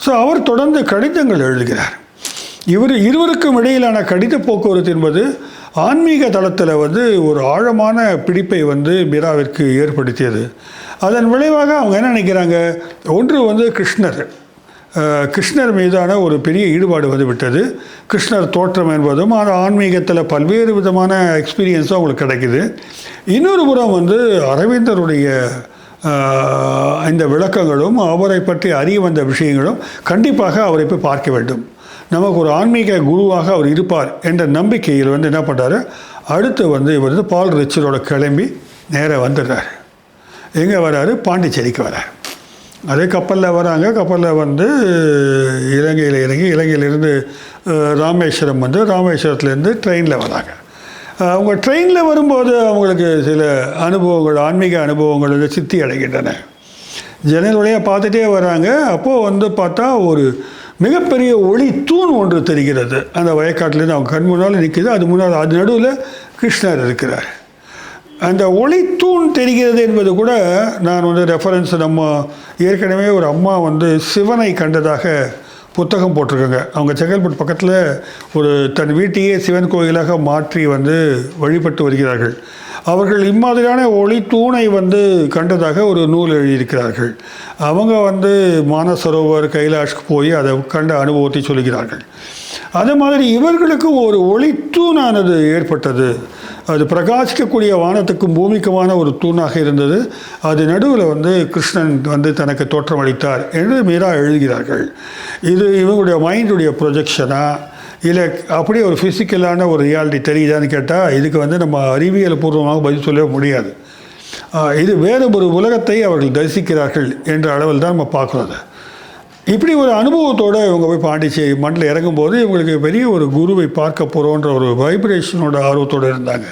ஸோ அவர் தொடர்ந்து கடிதங்கள் எழுதுகிறார். இருவருக்கும் இடையிலான கடித போக்குவரத்து என்பது ஆன்மீக தளத்தில் வந்து ஒரு ஆழமான பிடிப்பை வந்து மீராவிற்கு ஏற்படுத்தியது. அதன் விளைவாக அவங்க என்ன நினைக்கிறாங்க, ஒன்று வந்து கிருஷ்ணர் மீதான ஒரு பெரிய ஈடுபாடு வந்து விட்டது. கிருஷ்ணர் தோற்றம் என்பதும் அந்த ஆன்மீகத்தில் பல்வேறு விதமான எக்ஸ்பீரியன்ஸும் அவங்களுக்கு கிடைக்குது. இன்னொரு புறம் வந்து அரவிந்தருடைய இந்த விளக்கங்களும் அவரை பற்றி அறிய வந்த விஷயங்களும் கண்டிப்பாக அவரை போய் பார்க்க வேண்டும், நமக்கு ஒரு ஆன்மீக குருவாக அவர் இருப்பார் என்ற நம்பிக்கையில் வந்து என்ன பண்ணுறாரு, அடுத்து வந்து இவர் வந்து பால் ரிச்சரோட கிளம்பி நேராக வந்துடுறார். எங்கே வர்றாரு, பாண்டிச்சேரிக்கு வர்றார். அதே கப்பலில் வராங்க. கப்பலில் வந்து இலங்கையில் இறங்கி இலங்கையிலேருந்து ராமேஸ்வரம் வந்து ராமேஸ்வரத்துலேருந்து ட்ரெயினில் வராங்க. அவங்க ட்ரெயினில் வரும்போது அவங்களுக்கு சில அனுபவங்கள், ஆன்மீக அனுபவங்கள் வந்து சித்தி அடைகின்றன. ஜன்னல் வழியாக பார்த்துட்டே வராங்க. அப்போது வந்து பார்த்தா ஒரு மிகப்பெரிய ஒளி தூண் ஒன்று தெரிகிறது. அந்த வயக்காட்டிலேருந்து அவங்க கண் முன்னால் நிற்கிது. அது முன்னால் அது நடுவில் கிருஷ்ணர் இருக்கிறார். அந்த ஒளி தூண் தெரிகிறது என்பது கூட நான் வந்து ரெஃபரன்ஸ், நம்ம ஏற்கனவே ஒரு அம்மா வந்து சிவனை கண்டதாக புத்தகம் போட்டிருக்காங்க. அவங்க செங்கல்பட்டு பக்கத்தில் ஒரு தன் வீட்டையே சிவன் கோயிலாக மாற்றி வந்து வழிபட்டு வருகிறார்கள். அவர்கள் இம்மாதிரியான ஒளி தூணை வந்து கண்டதாக ஒரு நூல் எழுதியிருக்கிறார்கள். அவங்க வந்து மானசரோவர், கைலாஷ்க்கு போய் அதை கண்ட அனுபவத்தை சொல்கிறார்கள். அதே மாதிரி இவர்களுக்கும் ஒரு ஒளி தூணானது ஏற்பட்டது. அது பிரகாசிக்கக்கூடிய வானத்துக்கும் பூமிக்குமான ஒரு தூணாக இருந்தது. அது நடுவில் வந்து கிருஷ்ணன் வந்து தனக்கு தோற்றமளித்தார் என்று மீரா எழுதுகிறார்கள். இது இவங்களுடைய மைண்டுடைய ப்ரொஜெக்ஷனா இல்லை அப்படியே ஒரு ஃபிசிக்கலான ஒரு ரியாலிட்டி தெரியுதான்னு கேட்டால் இதுக்கு வந்து நம்ம அறிவியல் பூர்வமாக பதில் சொல்ல முடியாது. இது வேறு ஒரு உலகத்தை அவர்கள் தரிசிக்கிறார்கள் என்ற அளவில் தான் நம்ம பார்க்குறோம். இப்படி ஒரு அனுபவத்தோடு இவங்க போய் பாண்டிச்சேரி மண்ணில் இறங்கும்போது இவங்களுக்கு பெரிய ஒரு குருவை பார்க்க போகிறோன்ற ஒரு வைப்ரேஷனோட ஆர்வத்தோடு இருந்தாங்க.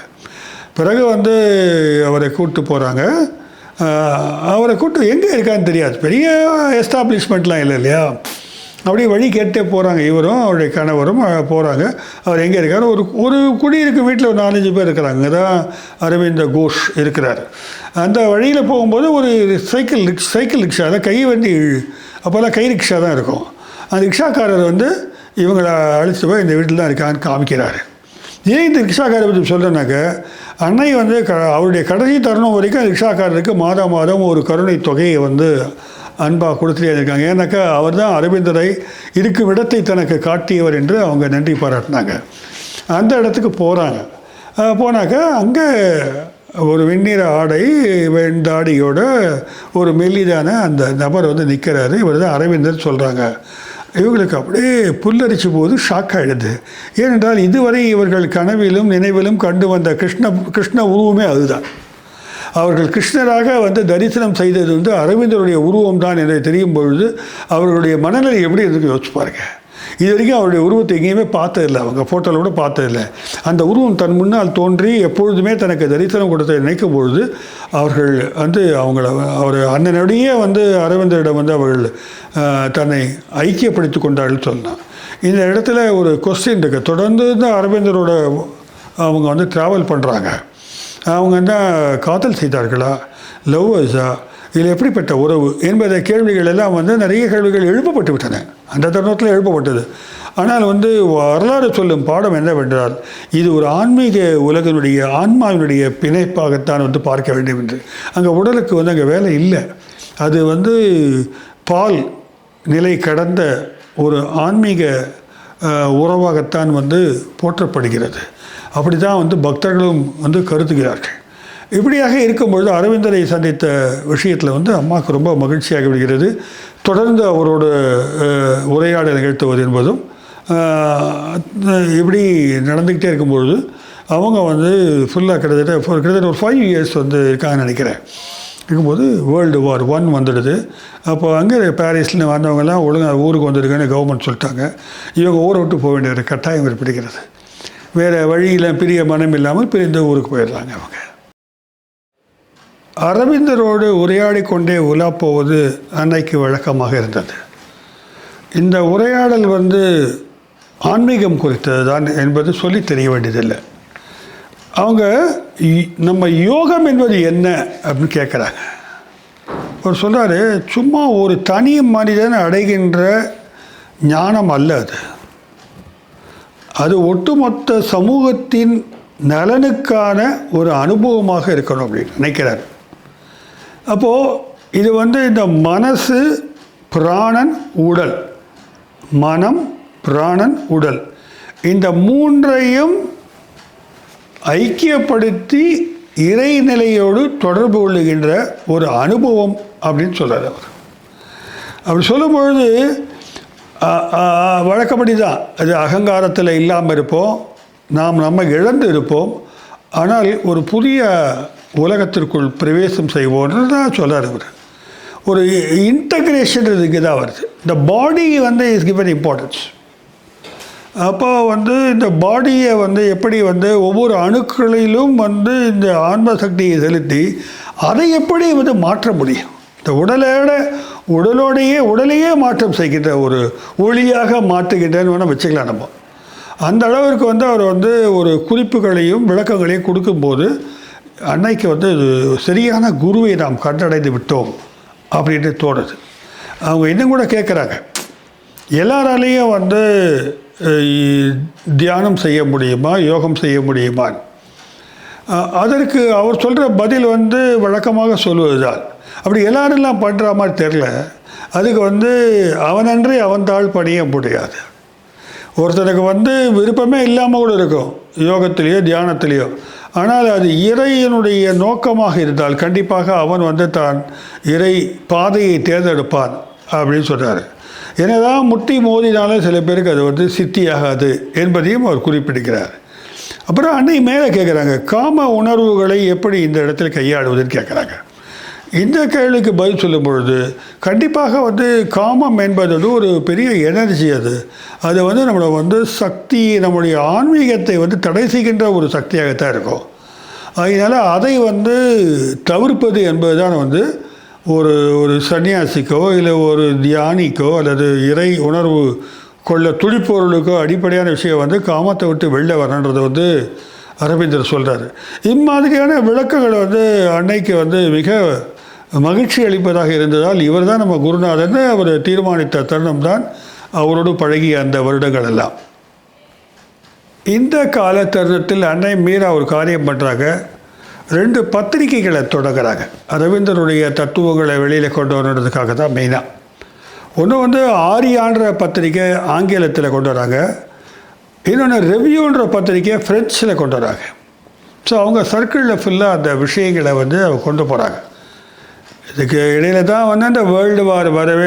பிறகு வந்து அவரை கூப்பிட்டு போகிறாங்க. அவரை கூப்பிட்டு எங்கே இருக்கான்னு தெரியாது, பெரிய எஸ்டாப்ளிஷ்மெண்ட்லாம் இல்லை இல்லையா. அப்படியே வழி கேட்டே போகிறாங்க. இவரும் அவருடைய கணவரும் போகிறாங்க. அவர் எங்கே இருக்கார், ஒரு குடியிருக்கும் வீட்டில் ஒரு 4-5 பேர் இருக்கிறாங்க. அங்கே தான் அரவிந்த கோஷ் இருக்கிறார். அந்த வழியில் போகும்போது ஒரு சைக்கிள் ரிக்ஷா, அதான் கை வண்டி, அப்போல்லாம் கை ரிக்ஷா தான் இருக்கும். அந்த ரிக்ஷாக்காரர் வந்து இவங்களை அழைச்சிட்டு போய் இந்த வீட்டில் தான் இருக்கான்னு காமிக்கிறார். ஏன் இந்த ரிக்ஷாக்காரை பற்றி சொல்கிறேன்னாக்க, அன்னை வந்து அவருடைய கடைசி தருணம் வரைக்கும் ரிக்ஷாக்காரருக்கு மாதம் ஒரு கருணை தொகையை வந்து அன்பாக கொடுத்துட்டே இருக்காங்க. ஏன்னாக்கா அவர் தான் அரவிந்தரை இருக்கும் இடத்தை தனக்கு காட்டியவர் என்று அவங்க நன்றி பாராட்டினாங்க. அந்த இடத்துக்கு போகிறாங்க. போனாக்கா அங்கே ஒரு வெண்ணிற ஆடை, வெண்டாடியோட ஒரு மெல்லிதான அந்த நபர் வந்து நிற்கிறாரு. இவர் தான் அரவிந்தர் சொல்கிறாங்க. இவங்களுக்கு அப்படியே புல்லரிச்சு போது ஷாக் ஆகிடுது. ஏனென்றால் இதுவரை இவர்கள் கனவிலும் நினைவிலும் கண்டு வந்த கிருஷ்ண உருவமே அதுதான். அவர்கள் கிருஷ்ணராக வந்து தரிசனம் செய்தது வந்து அரவிந்தருடைய உருவம் தான் என்று தெரியும் பொழுது அவர்களுடைய மனநிலை எப்படி இருக்கு யோசிச்சு பாருங்க. இது வரைக்கும் அவருடைய உருவத்தை எங்கேயுமே பார்த்ததில்லை, அவங்க ஃபோட்டோவில் கூட பார்த்ததில்லை. அந்த உருவம் தன் முன்னால் தோன்றி எப்பொழுதுமே தனக்கு தரிசனம் கொடுத்த நினைக்கும் பொழுது அவர்கள் வந்து அவர் அண்ணனுடைய வந்து அரவிந்தரிடம் வந்து அவர்கள் தன்னை ஐக்கியப்படுத்தி கொண்டார்கள் சொல்லலாம். இந்த இடத்துல ஒரு கொஸ்டின் இருக்குது. தொடர்ந்து தான் அரவிந்தரோட அவங்க வந்து ட்ராவல் பண்ணுறாங்க. அவங்க என்ன காதல் செய்தார்களா, லவ்வர்ஸா, இதில் எப்படிப்பட்ட உறவு என்பதை கேள்விகள் எல்லாம் வந்து நிறைய கேள்விகள் எழுப்பப்பட்டு விட்டன. அந்த தருணத்தில் எழுப்பப்பட்டது. ஆனால் வந்து வரலாறு சொல்லும் பாடம் என்னவென்றால், இது ஒரு ஆன்மீக உலகினுடைய ஆன்மாவினுடைய பிணைப்பாகத்தான் வந்து பார்க்க வேண்டும் என்று. அங்கே உடலுக்கு வந்து அங்கே வேலை இல்லை. அது வந்து பால் நிலை கடந்த ஒரு ஆன்மீக உறவாகத்தான் வந்து போற்றப்படுகிறது. அப்படி தான் வந்து பக்தர்களும் வந்து கருதுகிறார்கள். இப்படியாக இருக்கும்பொழுது அரவிந்தரை சந்தித்த விஷயத்தில் வந்து அம்மாவுக்கு ரொம்ப மகிழ்ச்சியாக விடுகிறது. தொடர்ந்து அவரோட உரையாடல் நிகழ்த்துவது என்பதும் இப்படி நடந்துக்கிட்டே இருக்கும்பொழுது அவங்க வந்து ஃபுல்லாக கிட்டத்தட்ட ஒரு 5 இயர்ஸ் வந்து இருக்காங்கன்னு நினைக்கிறேன். இருக்கும்போது வேர்ல்டு வார் 1 வந்துடுது. அப்போ அங்கே பாரிஸில் வந்தவங்கெல்லாம் ஒழுங்காக ஊருக்கு வந்துருக்குன்னு கவர்மெண்ட் சொல்லிட்டாங்க. இவங்க ஊரை விட்டு போக வேண்டிய கட்டாயம் ஏற்படுகிறது. வேறு வழியில் பிரிய மனம் இல்லாமல் பிரிந்த ஊருக்கு போயிடுறாங்க அவங்க. அரவிந்தரோடு உரையாடி கொண்டே உலா போவது அன்னைக்கு வழக்கமாக இருந்தது. இந்த உரையாடல் ஆன்மீகம் குறித்தது தான் என்பது சொல்லி தெரிய வேண்டியதில்லை. அவங்க நம்ம யோகம் என்பது என்ன அப்படின்னு கேட்குறாங்க. அவர் சொல்கிறார், சும்மா ஒரு தனி மனிதன் அடைகின்ற ஞானம் அல்ல அது. அது ஒட்டுமொத்த சமூகத்தின் நலனுக்கான ஒரு அனுபவமாக இருக்கணும் அப்படின்னு நினைக்கிறார். அப்போது இது இந்த மனசு, பிராணன், உடல், மனம், பிராணன், உடல், இந்த மூன்றையும் ஐக்கியப்படுத்தி இறைநிலையோடு தொடர்பு கொள்ளுகின்ற ஒரு அனுபவம் அப்படின்னு சொல்கிறார் அவர். அப்படி சொல்லும்பொழுது வழக்கப்படி தான் அது அகங்காரத்தில் இல்லாமல் இருப்போம், நம்ம இழந்து இருப்போம். ஆனால் ஒரு புதிய உலகத்திற்குள் பிரவேசம் செய்வோன்னு தான் சொல்கிறார் அவர். ஒரு இன்டகிரேஷன் இதுக்கு தான் வருது. இந்த பாடி இஸ் கிவன் இம்பார்ட்டன்ஸ். அப்போ இந்த பாடியை எப்படி ஒவ்வொரு அணுக்களிலும் இந்த ஆன்ம சக்தியை செலுத்தி அதை எப்படி மாற்ற முடியும். இந்த உடலையே மாற்றம் செய்கின்ற ஒரு ஒளியாக மாற்றுகின்றன்னு வச்சுக்கலாம் நம்ம. அந்த அளவிற்கு அவர் ஒரு குறிப்புகளையும் விளக்கங்களையும் கொடுக்கும்போது அன்னைக்கு சரியான குருவை நாம் கண்டடைந்து விட்டோம் அப்படின்ட்டு தோணுது. அவங்க இன்னும் கூட கேட்குறாங்க, எல்லாராலேயும் தியானம் செய்ய முடியுமா, யோகம் செய்ய முடியுமா? அதற்கு அவர் சொல்கிற பதில் வழக்கமாக சொல்வது தான், அப்படி எல்லாரெல்லாம் பண்ணுற மாதிரி தெரில. அதுக்கு அவனன்றி அவன் தாழ் பணிய முடியாது. ஒருத்தனுக்கு விருப்பமே இல்லாமல் கூட இருக்கும் யோகத்திலேயோ தியானத்திலேயோ. ஆனால் அது இறையினுடைய நோக்கமாக இருந்தால் கண்டிப்பாக அவன் தான் இறை பாதையை தேர்ந்தெடுப்பான் அப்படின்னு சொல்கிறார். என்னதான் முட்டி மோதினாலே சில பேருக்கு அது சித்தியாகாது என்பதையும் அவர் குறிப்பிடுகிறார். அப்புறம் அன்னை மேலே கேட்குறாங்க, காம உணர்வுகளை எப்படி இந்த இடத்துல கையாளுவதுன்னு கேட்குறாங்க. இந்த கேள்விக்கு பதில் சொல்லும் பொழுது கண்டிப்பாக காமம் என்பது ஒரு பெரிய எனர்ஜி. அது நம்மளை சக்தி, நம்முடைய ஆன்மீகத்தை தடை செய்கின்ற ஒரு சக்தியாகத்தான் இருக்கும். அதனால் அதை தவிர்ப்பது என்பது தான் ஒரு சன்னியாசிக்கோ இல்லை ஒரு தியானிக்கோ அல்லது இறை உணர்வு கொள்ள துடிப்பொருளுக்கோ அடிப்படையான விஷயம் காமத்தை விட்டு வெளில வரணுன்றது அரவிந்தர் சொல்கிறார். இம்மாதிரியான விளக்கங்களை அன்னைக்கு மிக மகிழ்ச்சி அளிப்பதாக இருந்ததால் இவர் தான் நம்ம குருநாதன் அவர் தீர்மானித்த தருணம் தான் அவரோடு பழகிய அந்த வருடங்கள் எல்லாம். இந்த கால தருணத்தில் அன்னை மீரா ஒரு காரியம் பண்ணுறாங்க. 2 பத்திரிகைகளை தொடங்குறாங்க. அரவிந்தருடைய தத்துவங்களை வெளியில் கொண்டு வரணுன்றதுக்காக தான் மெயினாக. ஒன்று ஆரியான்ற பத்திரிக்கை ஆங்கிலத்தில் கொண்டு வராங்க, இன்னொன்று ரெவ்யூன்ற பத்திரிக்கை ஃப்ரெஞ்சில் கொண்டு வராங்க. ஸோ அவங்க சர்க்கிளில் ஃபுல்லாக அந்த விஷயங்களை அவங்க கொண்டு போகிறாங்க. இதுக்கு இடையில தான் அந்த வேர்ல்டு வார் வரவே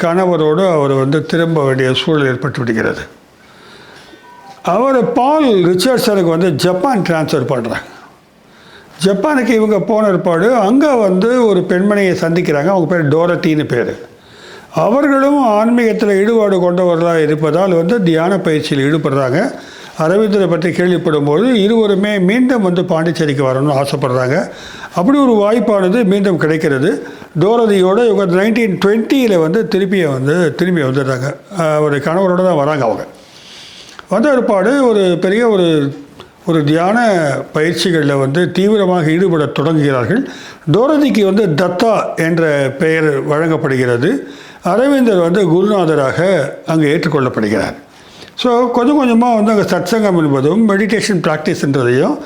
கணவரோடு அவர் திரும்ப வேண்டிய சூழல் ஏற்பட்டு விடுகிறது. அவர் பால் ரிச்சர்ட்ஸனுக்கு ஜப்பான் ட்ரான்ஸ்ஃபர் பண்ணுறாங்க. ஜப்பானுக்கு இவங்க போன ஏற்பாடு அங்கே ஒரு பெண்மணியை சந்திக்கிறாங்க. அவங்க பேர் டோரத்தின்னு பேர். அவர்களும் ஆன்மீகத்தில் ஈடுபாடு கொண்டவர்களாக இருப்பதால் தியான பயிற்சியில் ஈடுபடுறாங்க. அரவிந்தரை பற்றி கேள்விப்படும்போது இருவருமே மீண்டும் பாண்டிச்சேரிக்கு வரணும்னு ஆசைப்படுறாங்க. அப்படி ஒரு வாய்ப்பானது மீண்டும் கிடைக்கிறது. டோரதியோடு இவங்க 1920 திரும்பி வந்துடுறாங்க. ஒரு கணவரோடு தான் வராங்க. அவங்க வந்த ஏற்பாடு ஒரு பெரிய ஒரு தியான பயிற்சிகளில் தீவிரமாக ஈடுபட தொடங்குகிறார்கள். டோரதிக்கு தத்தா என்ற பெயர் வழங்கப்படுகிறது. அரவிந்தர் குருநாதராக அங்கே ஏற்றுக்கொள்ளப்படுகிறார். ஸோ கொஞ்சம் கொஞ்சமாக அங்கே சத்சங்கம் என்பதும் மெடிடேஷன் ப்ராக்டிஸ்ன்றதையும்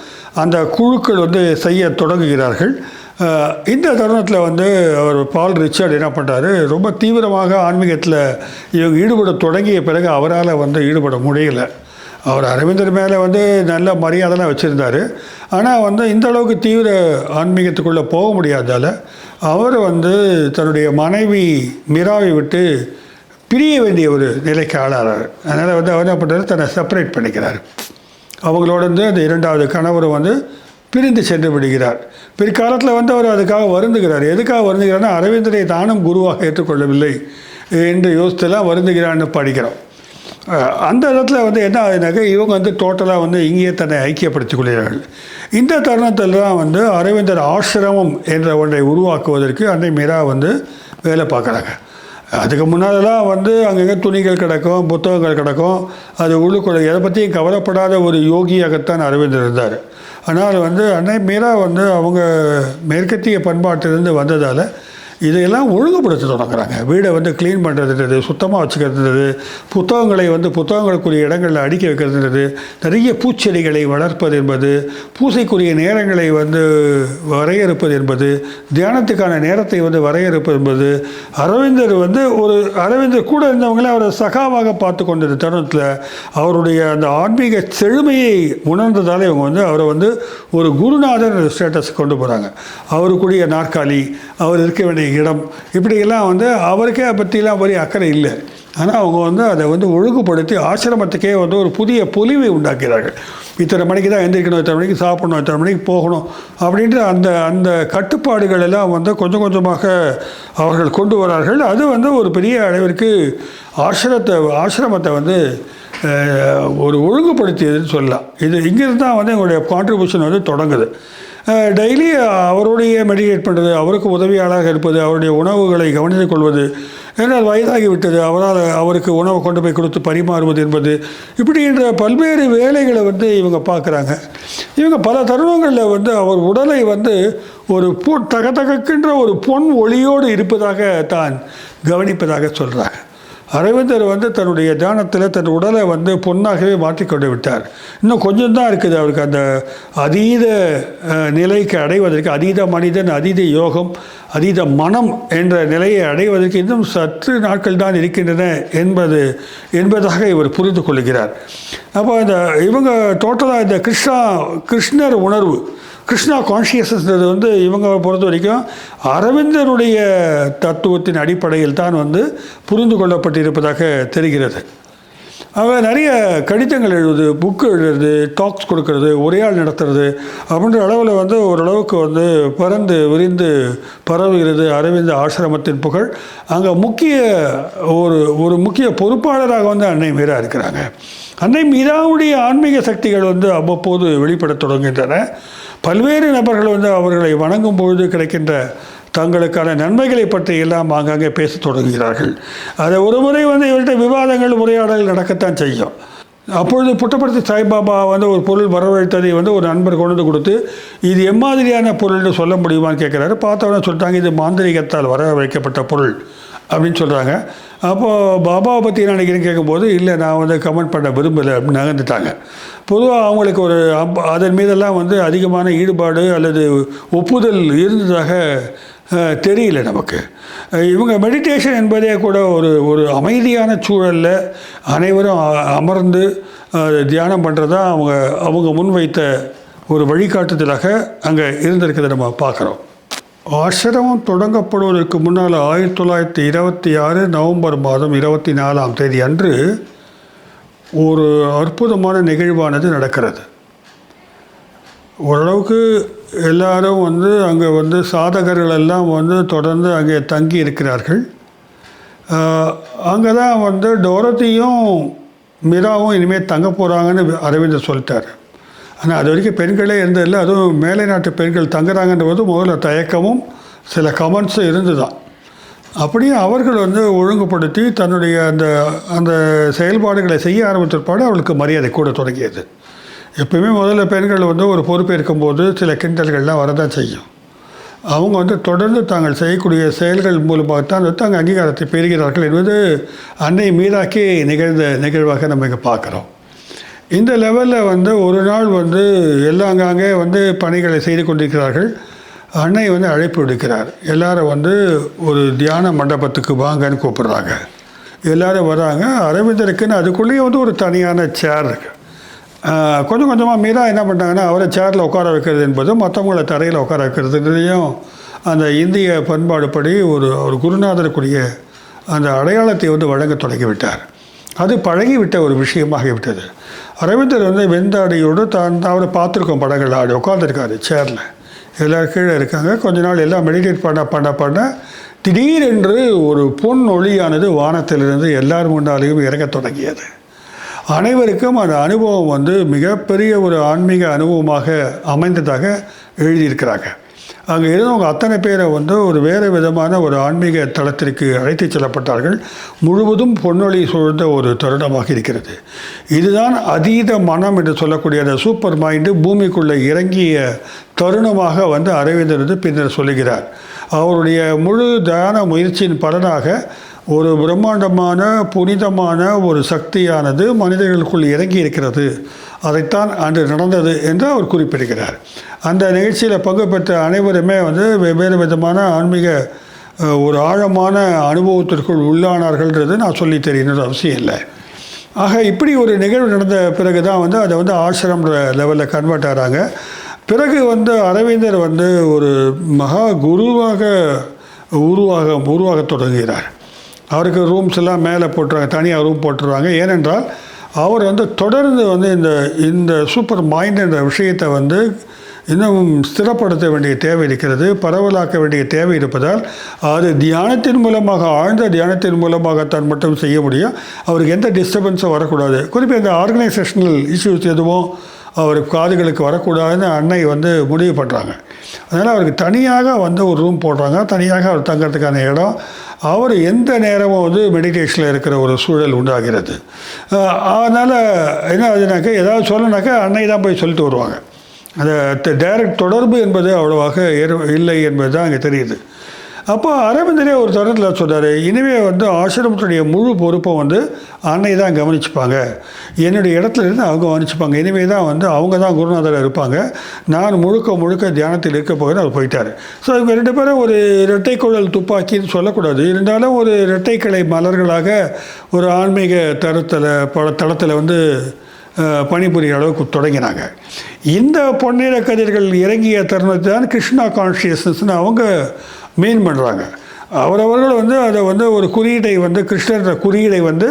அந்த குழுக்கள் செய்ய தொடங்குகிறார்கள். இந்த தருணத்தில் அவர் பால் ரிச்சர்ட் என்ன பண்ணுறாரு, ரொம்ப தீவிரமாக ஆன்மீகத்தில் இவங்க ஈடுபட தொடங்கிய பிறகு அவரால் ஈடுபட முடியலை. அவர் அரவிந்தர் மேலே நல்ல மரியாதைலாம் வச்சுருந்தார். ஆனால் இந்த அளவுக்கு தீவிர ஆன்மீகத்துக்குள்ளே போக முடியாதால் அவர் தன்னுடைய மனைவி மீராவை விட்டு பிரிய வேண்டிய ஒரு நிலைக்கு ஆளாகிறார். அதனால் அவர் என்ன பண்ணுறாரு, தன்னை செப்பரேட் பண்ணிக்கிறார். அவங்களோட அந்த 2வது கணவர் பிரிந்து சென்று விடுகிறார். பிற்காலத்தில் வந்து அவர் அதுக்காக வருந்துகிறார். எதுக்காக வருந்துகிறார்னா, அரவிந்தரை தானும் குருவாக ஏற்றுக்கொள்ளவில்லை என்று யோசித்துலாம் வருந்துகிறான்னு படிக்கிறோம். அந்த இடத்துல வந்து என்ன ஆகுதுனாக்கா, இவங்க வந்து டோட்டலாக வந்து இங்கேயே தன்னை ஐக்கியப்படுத்திக் கொள்கிறார்கள். இந்த தருணத்தில் தான் வந்து அரவிந்தர் ஆசிரமம் என்ற ஒன்றை உருவாக்குவதற்கு அன்னை மீரா வந்து வேலை பார்க்குறாங்க. அதுக்கு முன்னாலெல்லாம் வந்து அங்கங்கே துணிகள் கிடக்கும், புத்தகங்கள் கிடக்கும், அது உள்ளுக்குள்ள எதை பற்றியும் கவலைப்படாத ஒரு யோகியாகத்தான் அரவிந்தர் இருந்தார். ஆனால் வந்து அன்னை மீரா வந்து அவங்க மேற்கத்திய பண்பாட்டிலிருந்து வந்ததால் இதையெல்லாம் ஒழுங்குபடுத்த தொடங்குறாங்க. வீடை வந்து க்ளீன் பண்ணுறதுன்றது, சுத்தமாக வச்சுக்கிறதுன்றது, புத்தகங்களை வந்து புத்தகங்களுக்குரிய இடங்களில் அடுக்கி வைக்கிறதுன்றது, நிறைய பூச்செடிகளை வளர்ப்பது என்பது, பூசைக்குரிய நேரங்களை வந்து வரையறுப்பது என்பது, தியானத்துக்கான நேரத்தை வந்து வரையறுப்பது என்பது, அரவிந்தர் கூட இருந்தவங்களே அவரை சகாவாக பார்த்து கொண்டிருந்த தருணத்தில் அவருடைய அந்த ஆன்மீக செழுமையை உணர்ந்ததால் இவங்க வந்து அவரை வந்து ஒரு குருநாதர் ஸ்டேட்டஸ் கொண்டு போகிறாங்க. அவருக்குரிய நாற்காலி, அவர் இருக்க வேண்டிய இடம், இப்படியெல்லாம் வந்து அவருக்கே அதை பற்றிலாம் பெரிய அக்கறை இல்லை. ஆனால் அவங்க வந்து அதை வந்து ஒழுங்குபடுத்தி ஆசிரமத்துக்கே வந்து ஒரு புதிய பொலிவை உண்டாக்கிறார்கள். இத்தனை மணிக்கு தான் எந்திரிக்கணும், இத்தனை மணிக்கு சாப்பிடணும், இத்தனை மணிக்கு போகணும் அப்படின்ற அந்த கட்டுப்பாடுகள் எல்லாம் வந்து கொஞ்சம் கொஞ்சமாக அவர்கள் கொண்டு வரார்கள். அது வந்து ஒரு பெரிய அளவிற்கு ஆசிரமத்தை வந்து ஒரு ஒழுங்குபடுத்தியதுன்னு சொல்லலாம். இங்கிருந்து தான் வந்து எங்களுடைய கான்ட்ரிபியூஷன் வந்து தொடங்குது. டெய்லி அவருடைய மெடிடேட் பண்ணுறது, அவருக்கு உதவியாளராக இருப்பது, அவருடைய உணவுகளை கவனித்துக் கொள்வது, ஏன்னால் வயதாகிவிட்டது, அவருக்கு உணவை கொண்டு போய் கொடுத்து பரிமாறுவது என்பது, இப்படின்ற பல்வேறு வேலைகளை வந்து இவங்க பார்க்குறாங்க. இவங்க பல தருணங்களில் வந்து அவர் உடலை வந்து ஒரு தகதகக்கின்ற ஒரு பொன் ஒளியோடு இருப்பதாக தான் கவனிப்பதாக சொல்கிறாங்க. அரவிந்தர் வந்து தன்னுடைய தியானத்தில் தன் உடலை வந்து பொன்னாகவே மாற்றிக்கொண்டு விட்டார். இன்னும் கொஞ்சம் தான் இருக்குது அவருக்கு அந்த அதீத நிலைக்கு அடைவதற்கு, அதீத மனிதன், அதீத யோகம், அதீத மனம் என்ற நிலையை அடைவதற்கு இன்னும் சற்று நாட்கள் தான் இருக்கின்றன என்பதாக இவர் புரிந்து கொள்கிறார். அப்போ இவங்க டோட்டலாக இந்த கிருஷ்ணர் உணர்வு, கிருஷ்ணா கான்ஷியஸ்னஸ் வந்து இவங்க பொறுத்த வரைக்கும் அரவிந்தருடைய தத்துவத்தின் அடிப்படையில் தான் வந்து புரிந்து கொள்ளப்பட்டிருப்பதாக தெரிகிறது. அவங்க நிறைய கடிதங்கள் எழுதுவது, புக்கு எழுதுறது, டாக்ஸ் கொடுக்கறது, உரையாடல் நடத்துறது அப்படின்ற அளவில் வந்து ஓரளவுக்கு வந்து பறந்து விரிந்து பரவுகிறது அரவிந்த ஆசிரமத்தின் புகழ். அங்கே ஒரு முக்கிய பொறுப்பாளராக வந்து அன்னை மீரா இருக்கிறாங்க. அன்னை மீராவுடைய ஆன்மீக சக்திகள் வந்து அவ்வப்போது வெளிப்படத் தொடங்குகின்றன. பல்வேறு நபர்கள் வந்து அவர்களை வணங்கும் பொழுது கிடைக்கின்ற தங்களுக்கான நன்மைகளை பற்றி எல்லாம் ஆங்காங்கே பேசத் தொடங்குகிறார்கள். அதை ஒரு முறை வந்து இவர்கிட்ட விவாதங்கள், உரையாடல் நடக்கத்தான் செய்யும். அப்பொழுது புட்டபர்த்தி சாய்பாபா வந்து ஒரு பொருள் வரவழைத்ததை வந்து ஒரு நண்பர் கொண்டு வந்து கொடுத்து, இது எம்மாதிரியான பொருள்னு சொல்ல முடியுமான்னு கேட்குறாரு. பார்த்தவொடனே சொல்லிட்டாங்க, இது மாந்திரிகத்தால் வரவழைக்கப்பட்ட பொருள் அப்படின்னு சொல்கிறாங்க. அப்போது பாபாவை பற்றி என்ன நினைக்கிறேன்னு கேட்கும்போது, இல்லை நான் வந்து கமெண்ட் பண்ண விரும்பலை அப்படின்னு நகர்ந்துட்டாங்க. பொதுவாக அவங்களுக்கு ஒரு அதன் மீதெல்லாம் வந்து அதிகமான ஈடுபாடு அல்லது ஒப்புதல் இருந்ததாக தெரியல நமக்கு. இவங்க மெடிடேஷன் என்பதே கூட ஒரு அமைதியான சூழலில் அனைவரும் அமர்ந்து தியானம் பண்ணுறதா அவங்க முன்வைத்த ஒரு வழிகாட்டுதலாக அங்கே இருந்திருக்கிறத நம்ம பார்க்குறோம். ஆசிரமம் தொடங்கப்படுவதற்கு முன்னால் 1926 நவம்பர் மாதம் 24ஆம் தேதி அன்று ஒரு அற்புதமான நிகழ்வானது நடக்கிறது. ஓரளவுக்கு எல்லாரும் வந்து அங்கே வந்து சாதகர்கள் எல்லாம் வந்து தொடர்ந்து அங்கே தங்கி இருக்கிறார்கள். அங்கே தான் வந்து டோரத்தியும் மீராவும் இனிமேல் தங்க போகிறாங்கன்னு அரவிந்தர் சொல்லிட்டார். ஆனால் அது வரைக்கும் பெண்களே இருந்ததில்லை. அதுவும் மேலை நாட்டு பெண்கள் தங்குறாங்கன்ற போது முதல்ல தயக்கமும் சில கமெண்ட்ஸும் இருந்து தான். அப்படியே அவர்கள் வந்து ஒழுங்குபடுத்தி தன்னுடைய அந்த செயல்பாடுகளை செய்ய ஆரம்பித்திருப்பாடு அவளுக்கு மரியாதை கூட தொடங்கியது. எப்பயுமே முதல்ல பெண்கள் வந்து ஒரு பொறுப்பேற்கும்போது சில கிண்டல்கள்லாம் வரதான் செய்யும். அவங்க வந்து தொடர்ந்து தாங்கள் செய்யக்கூடிய செயல்கள் மூலமாகத்தான் வந்து அங்கே அங்கீகாரத்தை பெறுகிறார்கள் என்பது அன்னை மீராக்கே நிகழ்ந்த நிகழ்வாக நம்ம இங்கே பார்க்குறோம். இந்த லெவலில் வந்து ஒரு நாள் வந்து எல்லாங்காங்கே வந்து பணிகளை செய்து கொண்டிருக்கிறார்கள். அன்னை வந்து அழைப்பு விடுக்கிறார். எல்லாரும் வந்து ஒரு தியான மண்டபத்துக்கு வாங்கன்னு கூப்பிட்றாங்க. எல்லோரும் வராங்க. அரவிந்தருக்குன்னு அதுக்குள்ளேயே வந்து ஒரு தனியான சேர் இருக்குது. கொஞ்சம் கொஞ்சமாக மீரா என்ன பண்ணுறாங்கன்னா, அவரை சேரில் உட்கார வைக்கிறது என்பதும் மற்றவங்களை தரையில் உட்கார வைக்கிறதுலையும் அந்த இந்திய பண்பாடுப்படி ஒரு குருநாதருக்குரிய அந்த அடையாளத்தை வந்து வழங்க தொடங்கிவிட்டார். அது பழகிவிட்ட ஒரு விஷயமாகிவிட்டது. அரவிந்தர் வந்து வெந்தாடியோடு அவரை பார்த்துருக்கோம் படங்கள் ஆடி உட்காந்துருக்காரு சேரில், எல்லோரும் கீழே இருக்காங்க. கொஞ்ச நாள் எல்லாம் மெடிடேட் பண்ண திடீரென்று ஒரு பொன் ஒளியானது வானத்திலிருந்து எல்லார் முன்னாலேயும் இறங்க தொடங்கியது. அனைவருக்கும் அந்த அனுபவம் வந்து மிகப்பெரிய ஒரு ஆன்மீக அனுபவமாக அமைந்ததாக எழுதியிருக்கிறாங்க. அங்கே இருந்தவங்க அத்தனை பேரை வந்து ஒரு வேறு விதமான ஒரு ஆன்மீக தளத்திற்கு அழைத்து செல்லப்பட்டார்கள். முழுவதும் பொன்னொழி சூழ்ந்த ஒரு தருணமாக இருக்கிறது. இதுதான் அதீத மனம் என்று சொல்லக்கூடிய அந்த சூப்பர் மைண்டு பூமிக்குள்ளே இறங்கிய தருணமாக வந்து அரவிந்தர் வந்து பின்னர் சொல்லுகிறார். அவருடைய முழு தியான முயற்சியின் பலனாக ஒரு பிரம்மாண்டமான புனிதமான ஒரு சக்தியானது மனிதர்களுக்குள் இறங்கி இருக்கிறது, அதைத்தான் அன்று நடந்தது என்று அவர் குறிப்பிடுகிறார். அந்த நிகழ்ச்சியில் பங்கு பெற்ற அனைவருமே வந்து வெவ்வேறு விதமான ஆன்மீக ஒரு ஆழமான அனுபவத்திற்குள் உள்ளானார்கள்ன்றது நான் சொல்லி தெரியணுன்ற அவசியம் இல்லை. ஆக இப்படி ஒரு நிகழ்வு நடந்த பிறகு தான் வந்து அதை வந்து ஆசிரம லெவலில் கன்வெர்ட் ஆகிறாங்க. பிறகு வந்து அரவிந்தர் வந்து ஒரு மகா குருவாக உருவாக தொடங்குகிறார். அவருக்கு ரூம்ஸ் எல்லாம் மேலே போட்டுருவாங்க, தனியாக ரூம் போட்டுருவாங்க. ஏனென்றால் அவர் வந்து தொடர்ந்து வந்து இந்த சூப்பர் மைண்ட் என்ற விஷயத்தை வந்து இன்னும் ஸ்திரப்படுத்த வேண்டிய தேவை இருக்கிறது, பரவலாக்க வேண்டிய தேவை இருப்பதால் அது தியானத்தின் மூலமாக, ஆழ்ந்த தியானத்தின் மூலமாகத்தான் மட்டும் செய்ய முடியும். அவருக்கு எந்த டிஸ்டர்பன்ஸும் வரக்கூடாது. குறிப்பாக இந்த ஆர்கனைசேஷனல் இஷ்யூஸ் எதுவும் அவர் காதுகளுக்கு வரக்கூடாதுன்னு அன்னை வந்து முடிவு பண்ணுறாங்க. அதனால் அவருக்கு தனியாக வந்து ஒரு ரூம் போடுறாங்க, தனியாக அவர் தங்கிறதுக்கான இடம். அவர் எந்த நேரமும் வந்து மெடிடேஷனில் இருக்கிற ஒரு சூழல் உண்டாகிறது. அதனால் என்ன ஆகுதுனாக்கா, ஏதாவது சொல்லனாக்கா அன்னை தான் போய் சொல்லிட்டு வருவாங்க. அந்த டைரக்ட் தொடர்பு என்பது அவ்வளோவாக இல்லை என்பது தான் அங்கே தெரியுது. அப்போ அரவிந்தரே ஒரு தருணத்தில் சொன்னார், இனிமே வந்து ஆசிரமத்துடைய முழு பொறுப்பை வந்து அன்னை தான் கவனிச்சுப்பாங்க, என்னுடைய இடத்துல இருந்து அவங்க கவனிச்சுப்பாங்க, இனிமே தான் வந்து அவங்க தான் குருநாதராக இருப்பாங்க, நான் முழுக்க தியானத்தில் இருக்க போகிறேன். அவர் போயிட்டார். ஸோ இவங்க ரெண்டு பேரும் ஒரு இரட்டைக்குழல் துப்பாக்கின்னு சொல்லக்கூடாது, இருந்தாலும் ஒரு இரட்டைக்கிளை மலர்களாக ஒரு ஆன்மீக தளத்தில் வந்து பணிபுரிய அளவுக்கு தொடங்கினாங்க. இந்த பொன்னிற கதிர்கள் இறங்கிய தருணத்தை தான் கிருஷ்ணா கான்ஷியஸ்னஸ்ன்னு அவங்க மீன் பண்ணுறாங்க. அவரவர்கள் வந்து அதை வந்து ஒரு குறியீடை வந்து கிருஷ்ணன்ற குறியீடை வந்து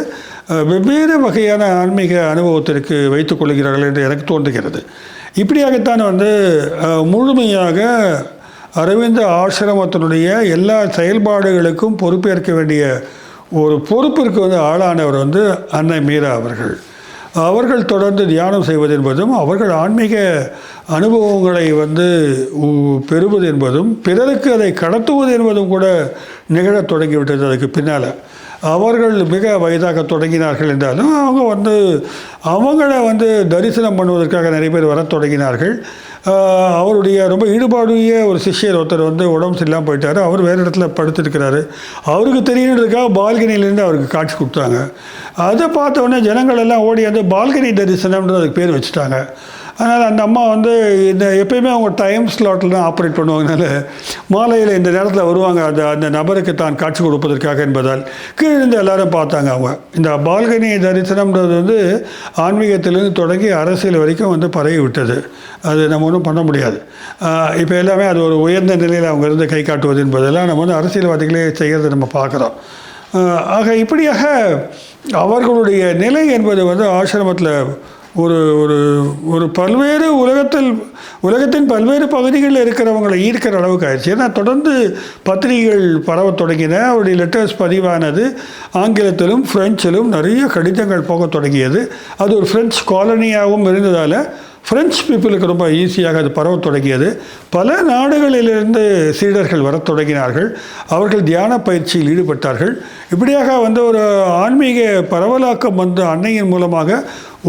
வெவ்வேறு வகையான ஆன்மீக அனுபவத்திற்கு வைத்துக் கொள்கிறார்கள் என்று எனக்கு தோன்றுகிறது. இப்படியாகத்தான் வந்து முழுமையாக அரவிந்த ஆசிரமத்தினுடைய எல்லா செயல்பாடுகளுக்கும் பொறுப்பேற்க வேண்டிய ஒரு பொறுப்பிற்கு வந்து ஆளானவர் வந்து அன்னை மீரா அவர்கள் தொடர்ந்து தியானம் செய்வது என்பதும் அவர்கள் ஆன்மீக அனுபவங்களை வந்து பெறுவது என்பதும் பிறருக்கு அதை கடத்துவது என்பதும் கூட நிகழத் தொடங்கிவிட்டது. அதுக்கு பின்னால் அவர்கள் மிக வயதாக தொடங்கினார்கள் என்றாலும் அவங்கள வந்து தரிசனம் பண்ணுவதற்காக நிறைய பேர் வர தொடங்கினார்கள். அவருடைய ரொம்ப ஈடுபாடுடைய ஒரு சிஷ்யர் ஒருத்தர் வந்து உடம்பு சரியில்லாமல் போயிட்டார். அவர் வேறு இடத்துல படுத்துருக்கிறாரு. அவருக்கு தெரியணுன்றதுக்காக பால்கனிலேருந்து அவருக்கு காட்சி கொடுத்தாங்க. அதை பார்த்தோன்னே ஜனங்கள் எல்லாம் ஓடி வந்து பால்கனி தரிசனம்ன்றது அதுக்கு பேர் வச்சுட்டாங்க. அதனால் அந்த அம்மா வந்து இந்த எப்பயுமே அவங்க டைம் ஸ்லாட்டில் தான் ஆப்ரேட் பண்ணுவாங்கனால மாலையில் இந்த நேரத்தில் வருவாங்க அந்த நபருக்கு தான் காட்சி கொடுப்பதற்காக என்பதால் கீழிருந்து எல்லாரும் பார்த்தாங்க. அவங்க இந்த பால்கனி தரிசனம்ன்றது வந்து ஆன்மீகத்திலிருந்து தொடங்கி அரசியல் வரைக்கும் வந்து பரவி விட்டது. அது நம்ம ஒன்றும் பண்ண முடியாது. இப்போ எல்லாமே அது ஒரு உயர்ந்த நிலையில் அவங்க இருந்து கை காட்டுவது என்பதெல்லாம் நம்ம வந்து அரசியல்வாதிகளே செய்கிறத நம்ம பார்க்குறோம். ஆக இப்படியாக அவர்களுடைய நிலை என்பது வந்து ஆசிரமத்தில் ஒரு ஒரு ஒரு பல்வேறு உலகத்தின் பல்வேறு பகுதிகளில் இருக்கிறவங்களை ஈர்க்கிற அளவுக்கு ஆயிடுச்சு. ஏன்னா தொடர்ந்து பத்திரிகைகள் பரவ தொடங்கின. அவருடைய லெட்டர்ஸ் பதிவானது ஆங்கிலத்திலும் ஃப்ரெஞ்சிலும் நிறைய கடிதங்கள் போக தொடங்கியது. அது ஒரு ஃப்ரெஞ்சு காலனியாகவும் இருந்ததால் ஃப்ரெஞ்சு பீப்புளுக்கு ரொம்ப ஈஸியாக அது பரவ தொடங்கியது. பல நாடுகளிலிருந்து சீடர்கள் வரத் தொடங்கினார்கள். அவர்கள் தியான பயிற்சியில் ஈடுபட்டார்கள். இப்படியாக வந்து ஒரு ஆன்மீக பரவலாக்கம் வந்து அன்னையின் மூலமாக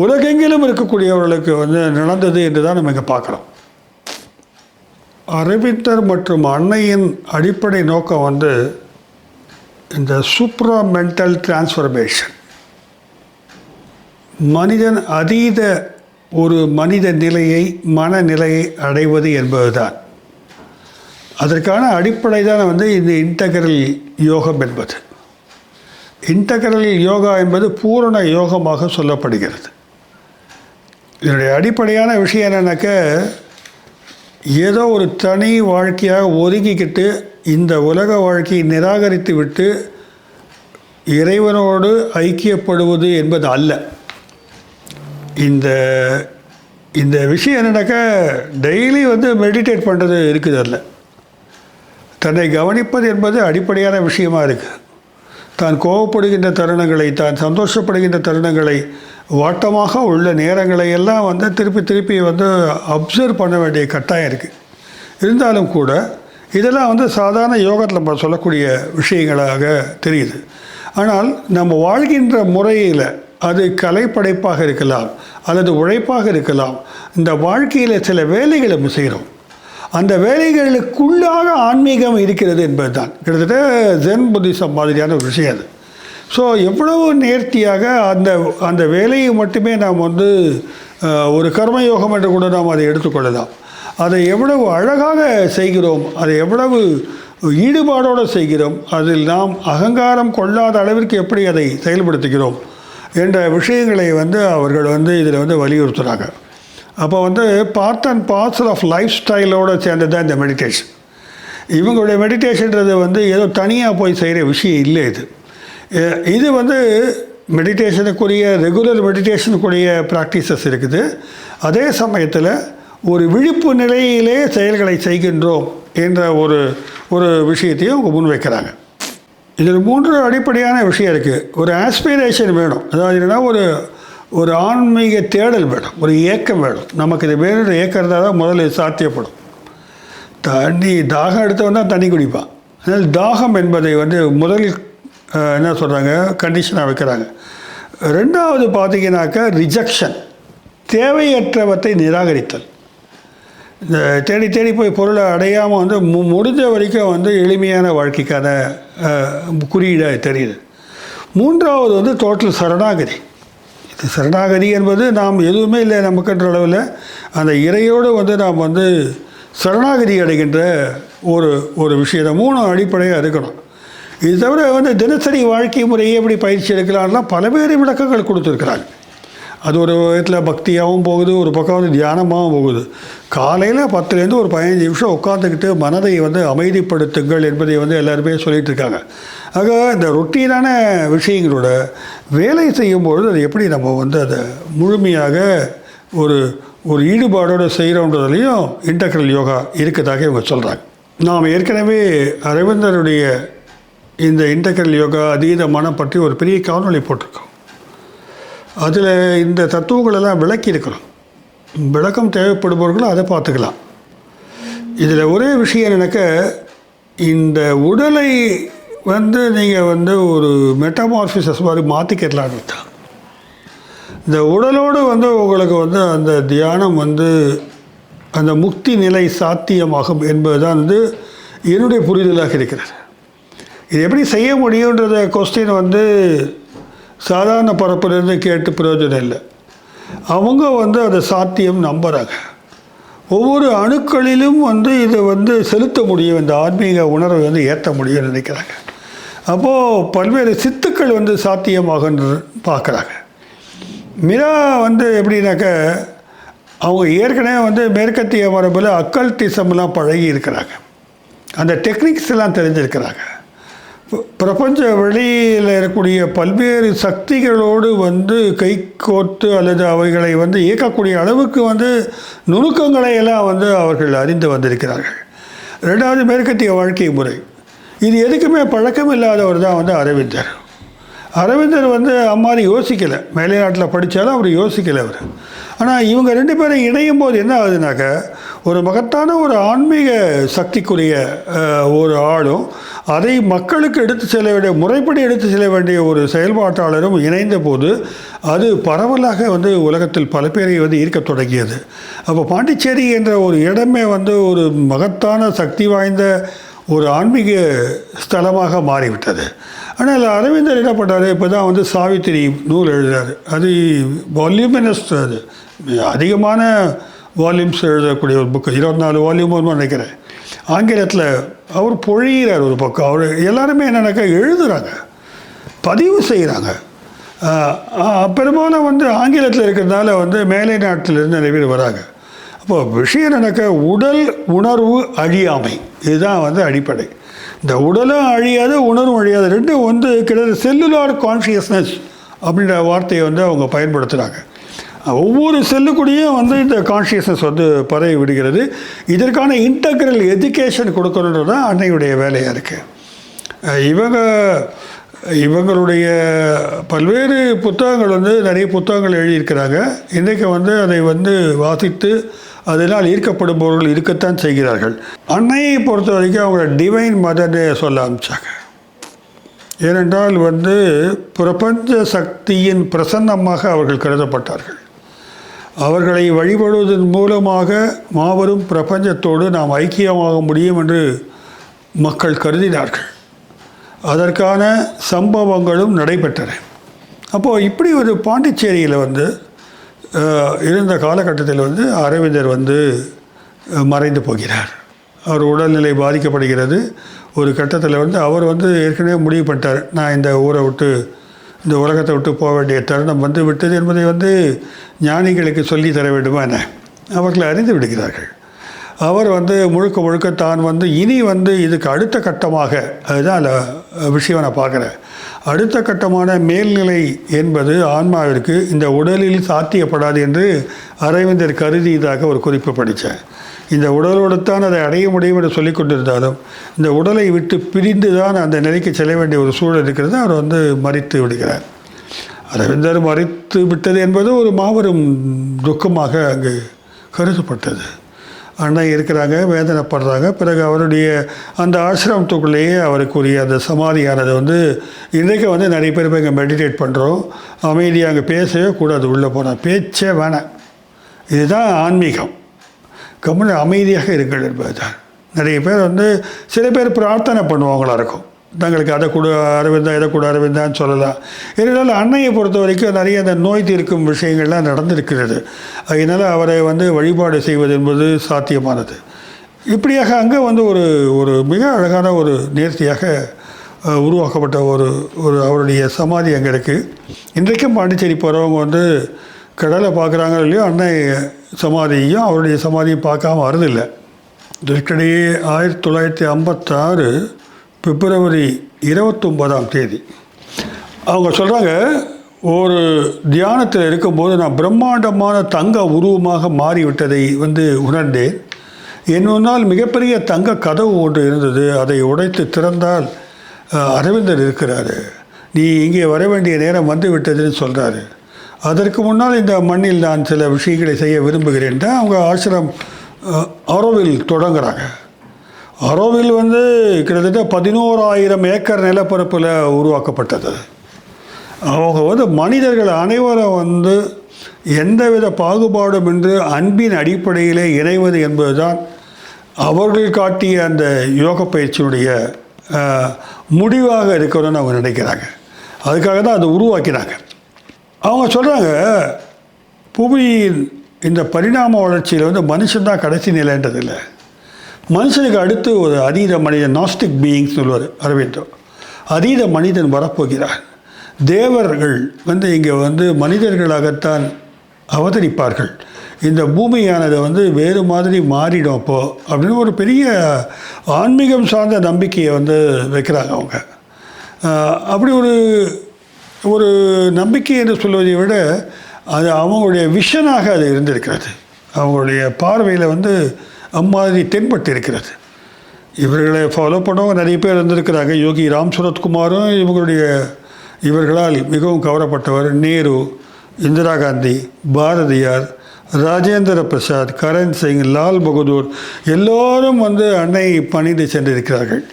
உலகெங்கிலும் இருக்கக்கூடியவர்களுக்கு வந்து நடந்தது என்று தான் நம்ம இங்கே பார்க்குறோம். அரவிந்தர் மற்றும் அன்னையின் அடிப்படை நோக்கம் வந்து இந்த சூப்ரா மென்டல் டிரான்ஸ்ஃபர்மேஷன், மனிதன் அதீத ஒரு மனித நிலையை மனநிலையை அடைவது என்பதுதான். அதற்கான அடிப்படை தான் வந்து இந்த இன்டெக்ரல் யோகம் என்பது. இன்டெக்ரல் யோகா என்பது பூரண யோகமாக சொல்லப்படுகிறது. இதனுடைய அடிப்படையான விஷயம் என்னன்னாக்க, ஏதோ ஒரு தனி வாழ்க்கையாக ஒதுங்கிக்கிட்டு இந்த உலக வாழ்க்கையை நிராகரித்து விட்டு இறைவனோடு ஐக்கியப்படுவது என்பது அல்ல. இந்த இந்த விஷயம் என்னன்னாக்கா டெய்லி வந்து மெடிடேட் பண்ணுறது இருக்குது அதில். தன்னை கவனிப்பது என்பது அடிப்படையான விஷயமாக இருக்குது. தான் கோபப்படுகின்ற தருணங்களை, தான் சந்தோஷப்படுகின்ற தருணங்களை, வாட்டமாக உள்ள நேரங்களை எல்லாம் வந்து திருப்பி திருப்பி வந்து அப்சர்வ் பண்ண வேண்டிய கட்டாயம் இருக்குது. இருந்தாலும் கூட இதெல்லாம் வந்து சாதாரண யோகத்தில் நம்ம சொல்லக்கூடிய விஷயங்களாக தெரியுது. ஆனால் நம்ம வாழ்கின்ற முறையில் அது கலைப்படைப்பாக இருக்கலாம் அல்லது உழைப்பாக இருக்கலாம். இந்த வாழ்க்கையில் சில வேலைகளை நம்ம செய்கிறோம். அந்த வேலைகளுக்குள்ளாக ஆன்மீகம் இருக்கிறது என்பது தான் கிட்டத்தட்ட ஜென் புத்திசம் மாதிரியான ஒரு விஷயம் அது. ஸோ எவ்வளவு நேர்த்தியாக அந்த வேலையை மட்டுமே நாம் வந்து ஒரு கர்மயோகம் என்று கூட நாம் அதை எடுத்துக்கொள்ளலாம். அதை எவ்வளவு அழகாக செய்கிறோம், அதை எவ்வளவு ஈடுபாடோடு செய்கிறோம், அதில் நாம் அகங்காரம் கொள்ளாத அளவிற்கு எப்படி அதை செயல்படுத்துகிறோம் என்ற விஷயங்களை வந்து அவர்கள் வந்து இதில் வந்து வலியுறுத்துகிறாங்க. அப்போ வந்து part and parcel of life ஸ்டைலோடு சேர்ந்தது தான் இந்த மெடிடேஷன். இவங்களுடைய மெடிடேஷன்றது வந்து ஏதோ தனியாக போய் செய்கிற விஷயம் இல்லை. இது வந்து மெடிடேஷனுக்குரிய ரெகுலர் மெடிடேஷனுக்குரிய ப்ராக்டிசஸ் இருக்குது. அதே சமயத்தில் ஒரு விழிப்பு நிலையிலே செயல்களை செய்கின்றோம் என்ற ஒரு விஷயத்தையும் அவங்க முன்வைக்கிறாங்க. இதில் 3 அடிப்படையான விஷயம் இருக்குது. ஒரு ஆஸ்பிரேஷன் வேணும், அதாவது என்னென்னா ஒரு ஆன்மீக தேடல் வேணும், ஒரு ஏக்கம் வேணும். நமக்கு இது வேணுன்ற ஏக்கம் இருந்தால் தான் முதல்ல சாத்தியப்படும். தாகம் எடுத்தவன் தான் தண்ணி குடிப்பான். அதனால் தாகம் என்பதை வந்து முதலில் என்ன சொல்கிறாங்க, கண்டிஷனாக வைக்கிறாங்க. 2வது பார்த்திங்கனாக்கா ரிஜெக்ஷன், தேவையற்றவற்றை நிராகரித்தல். இந்த தேடி தேடி போய் பொருளை அடையாமல் வந்து முடிஞ்ச வரைக்கும் வந்து எளிமையான வாழ்க்கைக்கான குறியீடாக தெரியுது. 3வது வந்து டோட்டல் சரணாகதி. இது சரணாகதி என்பது நாம் எதுவுமே இல்லை நமக்குன்ற அளவில் அந்த இறையோடு வந்து நாம் வந்து சரணாகதி அடைகின்ற ஒரு விஷயம். 3 அடிப்படையாக இருக்கணும். இது தவிர வந்து தினசரி வாழ்க்கை முறையை எப்படி பயிற்சி எடுக்கலாம்லாம் பல்வேறு விளக்கங்கள் கொடுத்துருக்குறாங்க. அது ஒரு விதத்தில் பக்தியாகவும் போகுது, ஒரு பக்கம் வந்து தியானமாகவும் போகுது. காலையில் 10லேருந்து ஒரு 15 நிமிஷம் உட்காந்துக்கிட்டு மனதை வந்து அமைதிப்படுத்துங்கள் என்பதை வந்து எல்லாருமே சொல்லிகிட்டு இருக்காங்க. ஆக இந்த ரொட்டீனான விஷயங்களோட வேலை செய்யும்பொழுது அது எப்படி நம்ம வந்து அதை முழுமையாக ஒரு ஈடுபாடோடு செய்கிறோன்றதுலையும் இன்டெக்ரல் யோகா இருக்கதாக இவங்க சொல்கிறாங்க. நாம் ஏற்கனவே அரவிந்தருடைய இந்த இன்டெக்ரல் யோகா அதீத மனம் பற்றி ஒரு பெரிய காணொளி போட்டிருக்கோம். அதில் இந்த தத்துவங்களெல்லாம் விளக்கி இருக்கிறோம். விளக்கம் தேவைப்படுபவர்களும் அதை பார்த்துக்கலாம். இதில் ஒரே விஷயம் என்னக்க, இந்த உடலை வந்து நீங்கள் வந்து ஒரு மெட்டமார்பிசஸ் மாதிரி மாற்றிக்கலான்னு தான். இந்த உடலோடு வந்து உங்களுக்கு வந்து அந்த தியானம் வந்து அந்த முக்தி நிலை சாத்தியமாகும் என்பது தான் வந்து என்னுடைய புரிதலாக இருக்கிறது. இது எப்படி செய்ய முடியுன்றத கொஸ்டின் வந்து சாதாரண பரப்பிலிருந்து கேட்டு பிரயோஜனம் இல்லை. அவங்க வந்து அதை சாத்தியம் நம்புகிறாங்க. ஒவ்வொரு அணுக்களிலும் வந்து இதை வந்து செலுத்த முடியும், இந்த ஆன்மீக உணர்வை வந்து ஏற்ற முடியும்னு நினைக்கிறாங்க. அப்போது பல்வேறு சித்துக்கள் வந்து சாத்தியமாக பார்க்குறாங்க. மிரா வந்து எப்படின்னாக்க, அவங்க ஏற்கனவே வந்து மேற்கத்திய மரபில் அக்கல்டிசம்லாம் பழகி இருக்கிறாங்க. அந்த டெக்னிக்ஸ் எல்லாம் தெரிஞ்சிருக்கிறாங்க. பிரபஞ்ச வெளியில் இருக்கக்கூடிய பல்வேறு சக்திகளோடு வந்து கை கோர்த்து அல்லது அவைகளை வந்து இயக்கக்கூடிய அளவுக்கு வந்து நுணுக்கங்களை எல்லாம் வந்து அவர்கள் அறிந்து வந்திருக்கிறார்கள். 2வது மேற்கத்திய வாழ்க்கை முறை. இது எதுக்குமே பழக்கம் இல்லாதவர் தான் வந்து அரவிந்தர். அரவிந்தர் வந்து அம்மாதிரி யோசிக்கலை. மேலை நாட்டில் படித்தாலும் அவர் யோசிக்கலை அவர். ஆனால் இவங்க 2 பேரும் இணையும் போது என்ன ஆகுதுனாக்க, ஒரு மகத்தான ஒரு ஆன்மீக சக்திக்குரிய ஒரு ஆளும் அதை மக்களுக்கு எடுத்து செல்ல வேண்டிய, முறைப்படி எடுத்து செல்ல வேண்டிய ஒரு செயல்பாட்டாளரும் இணைந்த போது அது பரவலாக வந்து உலகத்தில் பல பேரை வந்து ஈர்க்க தொடங்கியது. அப்போ பாண்டிச்சேரி என்ற ஒரு இடமே வந்து ஒரு மகத்தான சக்தி வாய்ந்த ஒரு ஆன்மீக ஸ்தலமாக மாறிவிட்டது. ஆனால் அரவிந்தர் என்ன பண்ணுறாரு, இப்போ தான் வந்து சாவித்திரி நூல் எழுதுறாரு. அது வால்யூமினஸ், அது அதிகமான வால்யூம்ஸ் எழுதக்கூடிய ஒரு புக்கு, 24 வால்யூம்னு நினைக்கிறேன். ஆங்கிலத்தில் அவர் பொழிகிறார் ஒரு பக்கம். அவர் எல்லாருமே என்னன்னாக்கா எழுதுகிறாங்க, பதிவு செய்கிறாங்க. பெரும்பாலும் வந்து ஆங்கிலத்தில் இருக்கிறதுனால வந்து மேலை நாட்டிலிருந்து நிறைய பேர் வராங்க. அப்போது விஷயம் என்னன்னாக்கா, உடல் உணர்வு அழியாமை, இதுதான் வந்து அடிப்படை. இந்த உடலும் அழியாது, உணர்வும் அழியாது, ரெண்டும் வந்து கிட்டத்தட்ட செல்லுலார் கான்ஷியஸ்னஸ் அப்படின்ற வார்த்தையை வந்து அவங்க பயன்படுத்துகிறாங்க. ஒவ்வொரு செல்லுக்குடியும் வந்து இந்த கான்ஷியஸ்னஸ் வந்து பரவி விடுகிறது. இதற்கான இன்டெக்ரல் எஜுகேஷன் கொடுக்கணுன்றது தான் அன்னையுடைய வேலையாக இருக்குது. இவங்களுடைய பல்வேறு புத்தகங்கள் வந்து நிறைய புத்தகங்கள் எழுதியிருக்கிறாங்க. இன்றைக்கு வந்து அதை வந்து வாசித்து அதனால் ஈர்க்கப்படுபவர்கள் இருக்கத்தான் செய்கிறார்கள். அன்னையை பொறுத்த வரைக்கும் அவங்கள டிவைன் மதர்னு சொல்ல ஆரம்பித்தாங்க. ஏனென்றால் வந்து பிரபஞ்ச சக்தியின் பிரசன்னமாக அவர்கள் கருதப்பட்டார்கள். அவர்களை வழிபடுவதன் மூலமாக மாபெரும் பிரபஞ்சத்தோடு நாம் ஐக்கியமாக முடியும் என்று மக்கள் கருதினார்கள். அதற்கான சம்பவங்களும் நடைபெற்றன. அப்போது இப்படி ஒரு பாண்டிச்சேரியில் வந்து இருந்த காலகட்டத்தில் வந்து அரவிந்தர் வந்து மறைந்து போகிறார். அவர் உடல்நிலை பாதிக்கப்படுகிறது. ஒரு கட்டத்தில் வந்து அவர் வந்து ஏற்கனவே முடிவு பண்ணிட்டார், நான் இந்த ஊரை விட்டு இந்த உலகத்தை விட்டு போக வேண்டிய தருணம் வந்து விட்டது என்பதை வந்து ஞானிகளுக்கு சொல்லி தர வேண்டுமா என்ன? அவர்கள் அறிந்து விடுகிறார்கள். அவர் வந்து முழுக்க தான் வந்து இனி வந்து இதுக்கு அடுத்த கட்டமாக, அதுதான் விஷயம் நான் பார்க்குறேன், அடுத்த கட்டமான மேல்நிலை என்பது ஆன்மாவிற்கு இந்த உடலில் சாத்தியப்படாது என்று அரவிந்தர் கருதியதாக ஒரு குறிப்பு படித்தேன். இந்த உடலோடு தான் அதை அடைய முடியும் என்று சொல்லி கொண்டிருந்தாலும் இந்த உடலை விட்டு பிரிந்து தான் அந்த நிலைக்கு செல்ல வேண்டிய ஒரு சூழல் இருக்கிறது. அவர் வந்து மறித்து விடுகிறார். அரவிந்தர் மறித்து விட்டது என்பது ஒரு மாபெரும் துக்கமாக அங்கு கருதப்பட்டது. அன்னை இருக்கிறாங்க, வேதனைப்படுறாங்க. பிறகு அவருடைய அந்த ஆசிரமத்துக்குள்ளேயே அவருக்குரிய அந்த சமாதியானது வந்து இன்றைக்கு வந்து நிறைய பேர் போய் இங்கே மெடிடேட் பண்ணுறோம். அமைதியாக அங்கே பேசவே கூடாது, உள்ளே போனால் பேச்சே வேணாம். இதுதான் ஆன்மீகம். கம்முன்னு அமைதியாக இருங்கள் என்பது தான். நிறைய பேர் வந்து சில பேர் பிரார்த்தனை பண்ணுவாங்களா இருக்கும், தங்களுக்கு அதை கூட அரவிந்தா இதை கூட அரவிந்தான்னு சொல்லலாம். இதனால் அன்னையை பொறுத்த வரைக்கும் நிறைய அந்த நோய் தீர்க்கும் விஷயங்கள்லாம் நடந்திருக்கிறது. அதனால் அவரை வந்து வழிபாடு செய்வது என்பது சாத்தியமானது. இப்படியாக அங்கே வந்து ஒரு மிக அழகான ஒரு நேர்த்தியாக உருவாக்கப்பட்ட ஒரு அவருடைய சமாதி அங்கே இருக்குது. இன்றைக்கும் பாண்டிச்சேரி போகிறவங்க வந்து கடலை பார்க்குறாங்க இல்லையோ, அன்னை சமாதியையும் அவருடைய சமாதியும் பார்க்காம வருதில்லை. இதற்கிடையே 1956 பிப்ரவரி 29 அவங்க சொல்கிறாங்க, ஒரு தியானத்தில் இருக்கும்போது நான் பிரம்மாண்டமான தங்க உருவமாக மாறிவிட்டதை வந்து உணர்ந்தேன். என் முன்னால் மிகப்பெரிய தங்க கதவு ஒன்று இருந்தது. அதை உடைத்து திறந்தால் அரவிந்தர் இருக்கிறாரு. நீ இங்கே வர வேண்டிய நேரம் வந்து விட்டதுன்னு சொல்கிறாரு. அதற்கு முன்னால் இந்த மண்ணில் நான் சில விஷயங்களை செய்ய விரும்புகிறேன். அவங்க ஆசிரம் ஆரோவில் தொடங்குறாங்க. ஆரோவில் வந்து கிட்டத்தட்ட 11,000 ஏக்கர் நிலப்பரப்பில் உருவாக்கப்பட்டது. அவங்க வந்து மனிதர்கள் அனைவரும் வந்து எந்தவித பாகுபாடும் என்று அன்பின் அடிப்படையிலே இணைவது என்பதுதான் அவர்கள் காட்டிய அந்த யோக பயிற்சியினுடைய முடிவாக இருக்கணும்னு அவங்க நினைக்கிறாங்க. அதுக்காக தான் அதை உருவாக்கினாங்க. அவங்க சொல்கிறாங்க, புவியின் இந்த பரிணாம வளர்ச்சியில் வந்து மனுஷன்தான் கடைசி நிலைன்றதில்லை. மனுஷனுக்கு அடுத்து ஒரு அதீத மனிதன், நாஸ்டிக் பீயிங்ஸ் சொல்வார் அரவிந்தோ, அதீத மனிதன் வரப்போகிறார். தேவர்கள் வந்து இங்கே வந்து மனிதர்களாகத்தான் அவதரிப்பார்கள். இந்த பூமியானது வந்து வேறு மாதிரி மாறிடும் அப்போது அப்படின்னு ஒரு பெரிய ஆன்மீகம் சார்ந்த நம்பிக்கையை வந்து வைக்கிறாங்க அவங்க. அப்படி ஒரு நம்பிக்கை என்று சொல்வதை விட அது அவங்களுடைய விஷனாக அது இருந்திருக்கிறது. அவங்களுடைய பார்வையில் வந்து அம்மாதிரி தென்பட்டு இருக்கிறது. இவர்களை ஃபாலோ பண்ணவங்க நிறைய பேர் இருந்திருக்கிறாங்க. யோகி ராம் சுரத்குமாரும் இவர்களால் மிகவும் கவரப்பட்டவர். நேரு, இந்திரா காந்தி, பாரதியார், ராஜேந்திர பிரசாத், கரண் சிங், லால் பகதூர் எல்லோரும் வந்து அன்னை பணிந்து சென்றிருக்கிறார்கள்.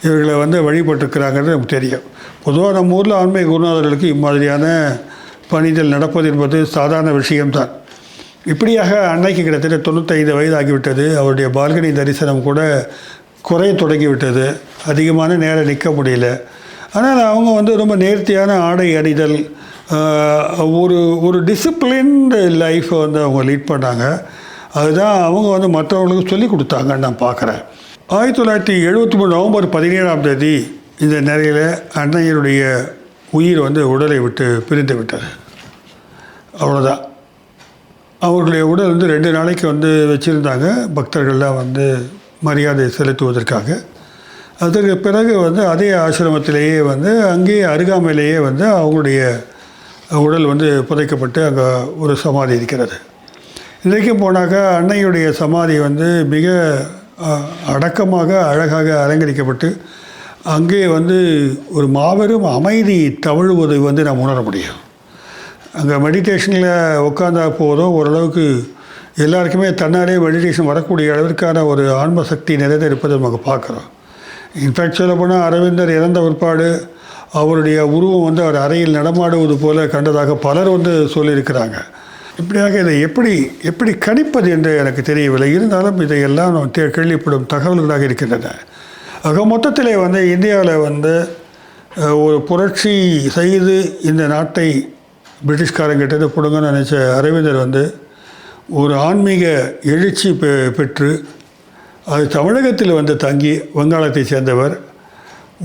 இவர்களை வந்து வழிபட்டிருக்கிறாங்கன்னு நமக்கு தெரியும். பொதுவாக நம்ம ஊரில் ஆன்மீக குருநாதர்களுக்கு இம்மாதிரியான பணிகள் நடப்பது என்பது சாதாரண விஷயம்தான். இப்படியாக அன்னைக்கு கிட்டத்தட்ட 95 வயதாகிவிட்டது. அவருடைய பால்கனி தரிசனம் கூட குறைய தொடங்கிவிட்டது. அதிகமான நேரம் நிற்க முடியல. ஆனால் அவங்க வந்து ரொம்ப நேர்த்தியான ஆடை அணிதல், ஒரு டிசிப்ளின்டு லைஃப்பை வந்து அவங்க லீட் பண்ணாங்க. அதுதான் அவங்க வந்து மற்றவங்களுக்கு சொல்லிக் கொடுத்தாங்கன்னு நான் பார்க்குறேன். 1973 நவம்பர் 17 இந்த நிலையில் அன்னையருடைய உயிர் வந்து உடலை விட்டு பிரிந்து விட்டது. அவ்வளோதான். அவர்களுடைய உடல் வந்து 2 நாளைக்கு வந்து வச்சுருந்தாங்க பக்தர்கள்லாம் வந்து மரியாதை செலுத்துவதற்காக. அதற்கு பிறகு வந்து அதே ஆசிரமத்திலேயே வந்து அங்கேயே அருகாமையிலேயே வந்து அவங்களுடைய உடல் வந்து புதைக்கப்பட்டு அங்கே ஒரு சமாதி இருக்கிறது. இன்றைக்கும் போனாக்கா அன்னையுடைய சமாதி வந்து மிக அடக்கமாக அழகாக அலங்கரிக்கப்பட்டு அங்கே வந்து ஒரு மாபெரும் அமைதி தவழுவதை வந்து நாம் உணர முடியும். அங்கே மெடிடேஷனில் உட்காந்தா போதும் ஓரளவுக்கு எல்லாருக்குமே தன்னாலே மெடிடேஷன் வரக்கூடிய அளவிற்கான ஒரு ஆன்ம சக்தி நிறைந்த இருப்பதை நமக்கு பார்க்குறோம். இன்ஃபேக்ட் சொல்லப்போனால் அரவிந்தர் இறந்த பிற்பாடு அவருடைய உருவம் வந்து அவர் அறையில் நடமாடுவது போல கண்டதாக பலர் வந்து சொல்லியிருக்கிறாங்க. இப்படியாக இதை எப்படி கணிப்பது என்று எனக்கு தெரியவில்லை. இருந்தாலும் இதையெல்லாம் நாம் கேள்விப்படும் தகவல்களாக இருக்கின்றன. ஆக மொத்தத்தில் வந்து இந்தியாவில் வந்து ஒரு புரட்சி செய்து இந்த நாட்டை பிரிட்டிஷ்காரங்கிட்ட பிடுங்கன்னு நினச்ச அரவிந்தர் வந்து ஒரு ஆன்மீக எழுச்சி பெற்று அது தமிழகத்தில் வந்து தங்கி வங்காளத்தை சேர்ந்தவர்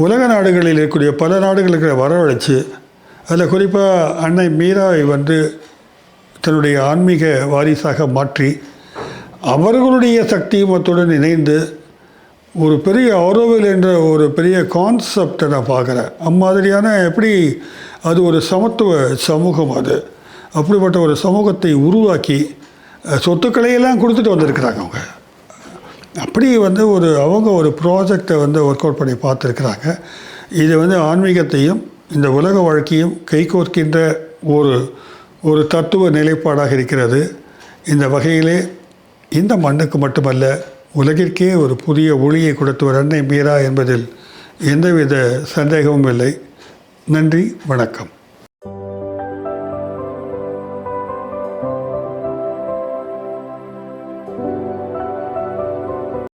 உலக நாடுகளில் இருக்கக்கூடிய பல நாடுகளுக்கு வரவழைச்சு அதில் குறிப்பாக அன்னை மீராவை வந்து தன்னுடைய ஆன்மீக வாரிசாக மாற்றி அவர்களுடைய சக்தியுமத்துடன் இணைந்து ஒரு பெரிய ஆரோவில் என்ற ஒரு பெரிய கான்செப்டை நான் பார்க்குறேன். அம்மாதிரியான எப்படி அது ஒரு சமத்துவ சமூகம், அது அப்படிப்பட்ட ஒரு சமூகத்தை உருவாக்கி சொத்துக்களையெல்லாம் கொடுத்துட்டு வந்திருக்கிறாங்க. அவங்க அப்படி வந்து அவங்க ஒரு ப்ராஜெக்டை வந்து ஒர்க் அவுட் பண்ணி பார்த்துருக்குறாங்க. இது வந்து ஆன்மீகத்தையும் இந்த உலக வாழ்க்கையும் கைகோர்க்கின்ற ஒரு தத்துவ நிலைப்பாடாக இருக்கிறது. இந்த வகையிலே இந்த மண்ணுக்கு மட்டுமல்ல உலகிற்கே ஒரு புதிய ஒளியை கொடுத்தவர் அன்னை மீரா என்பதில் எந்தவித சந்தேகமும் இல்லை. நன்றி, வணக்கம்.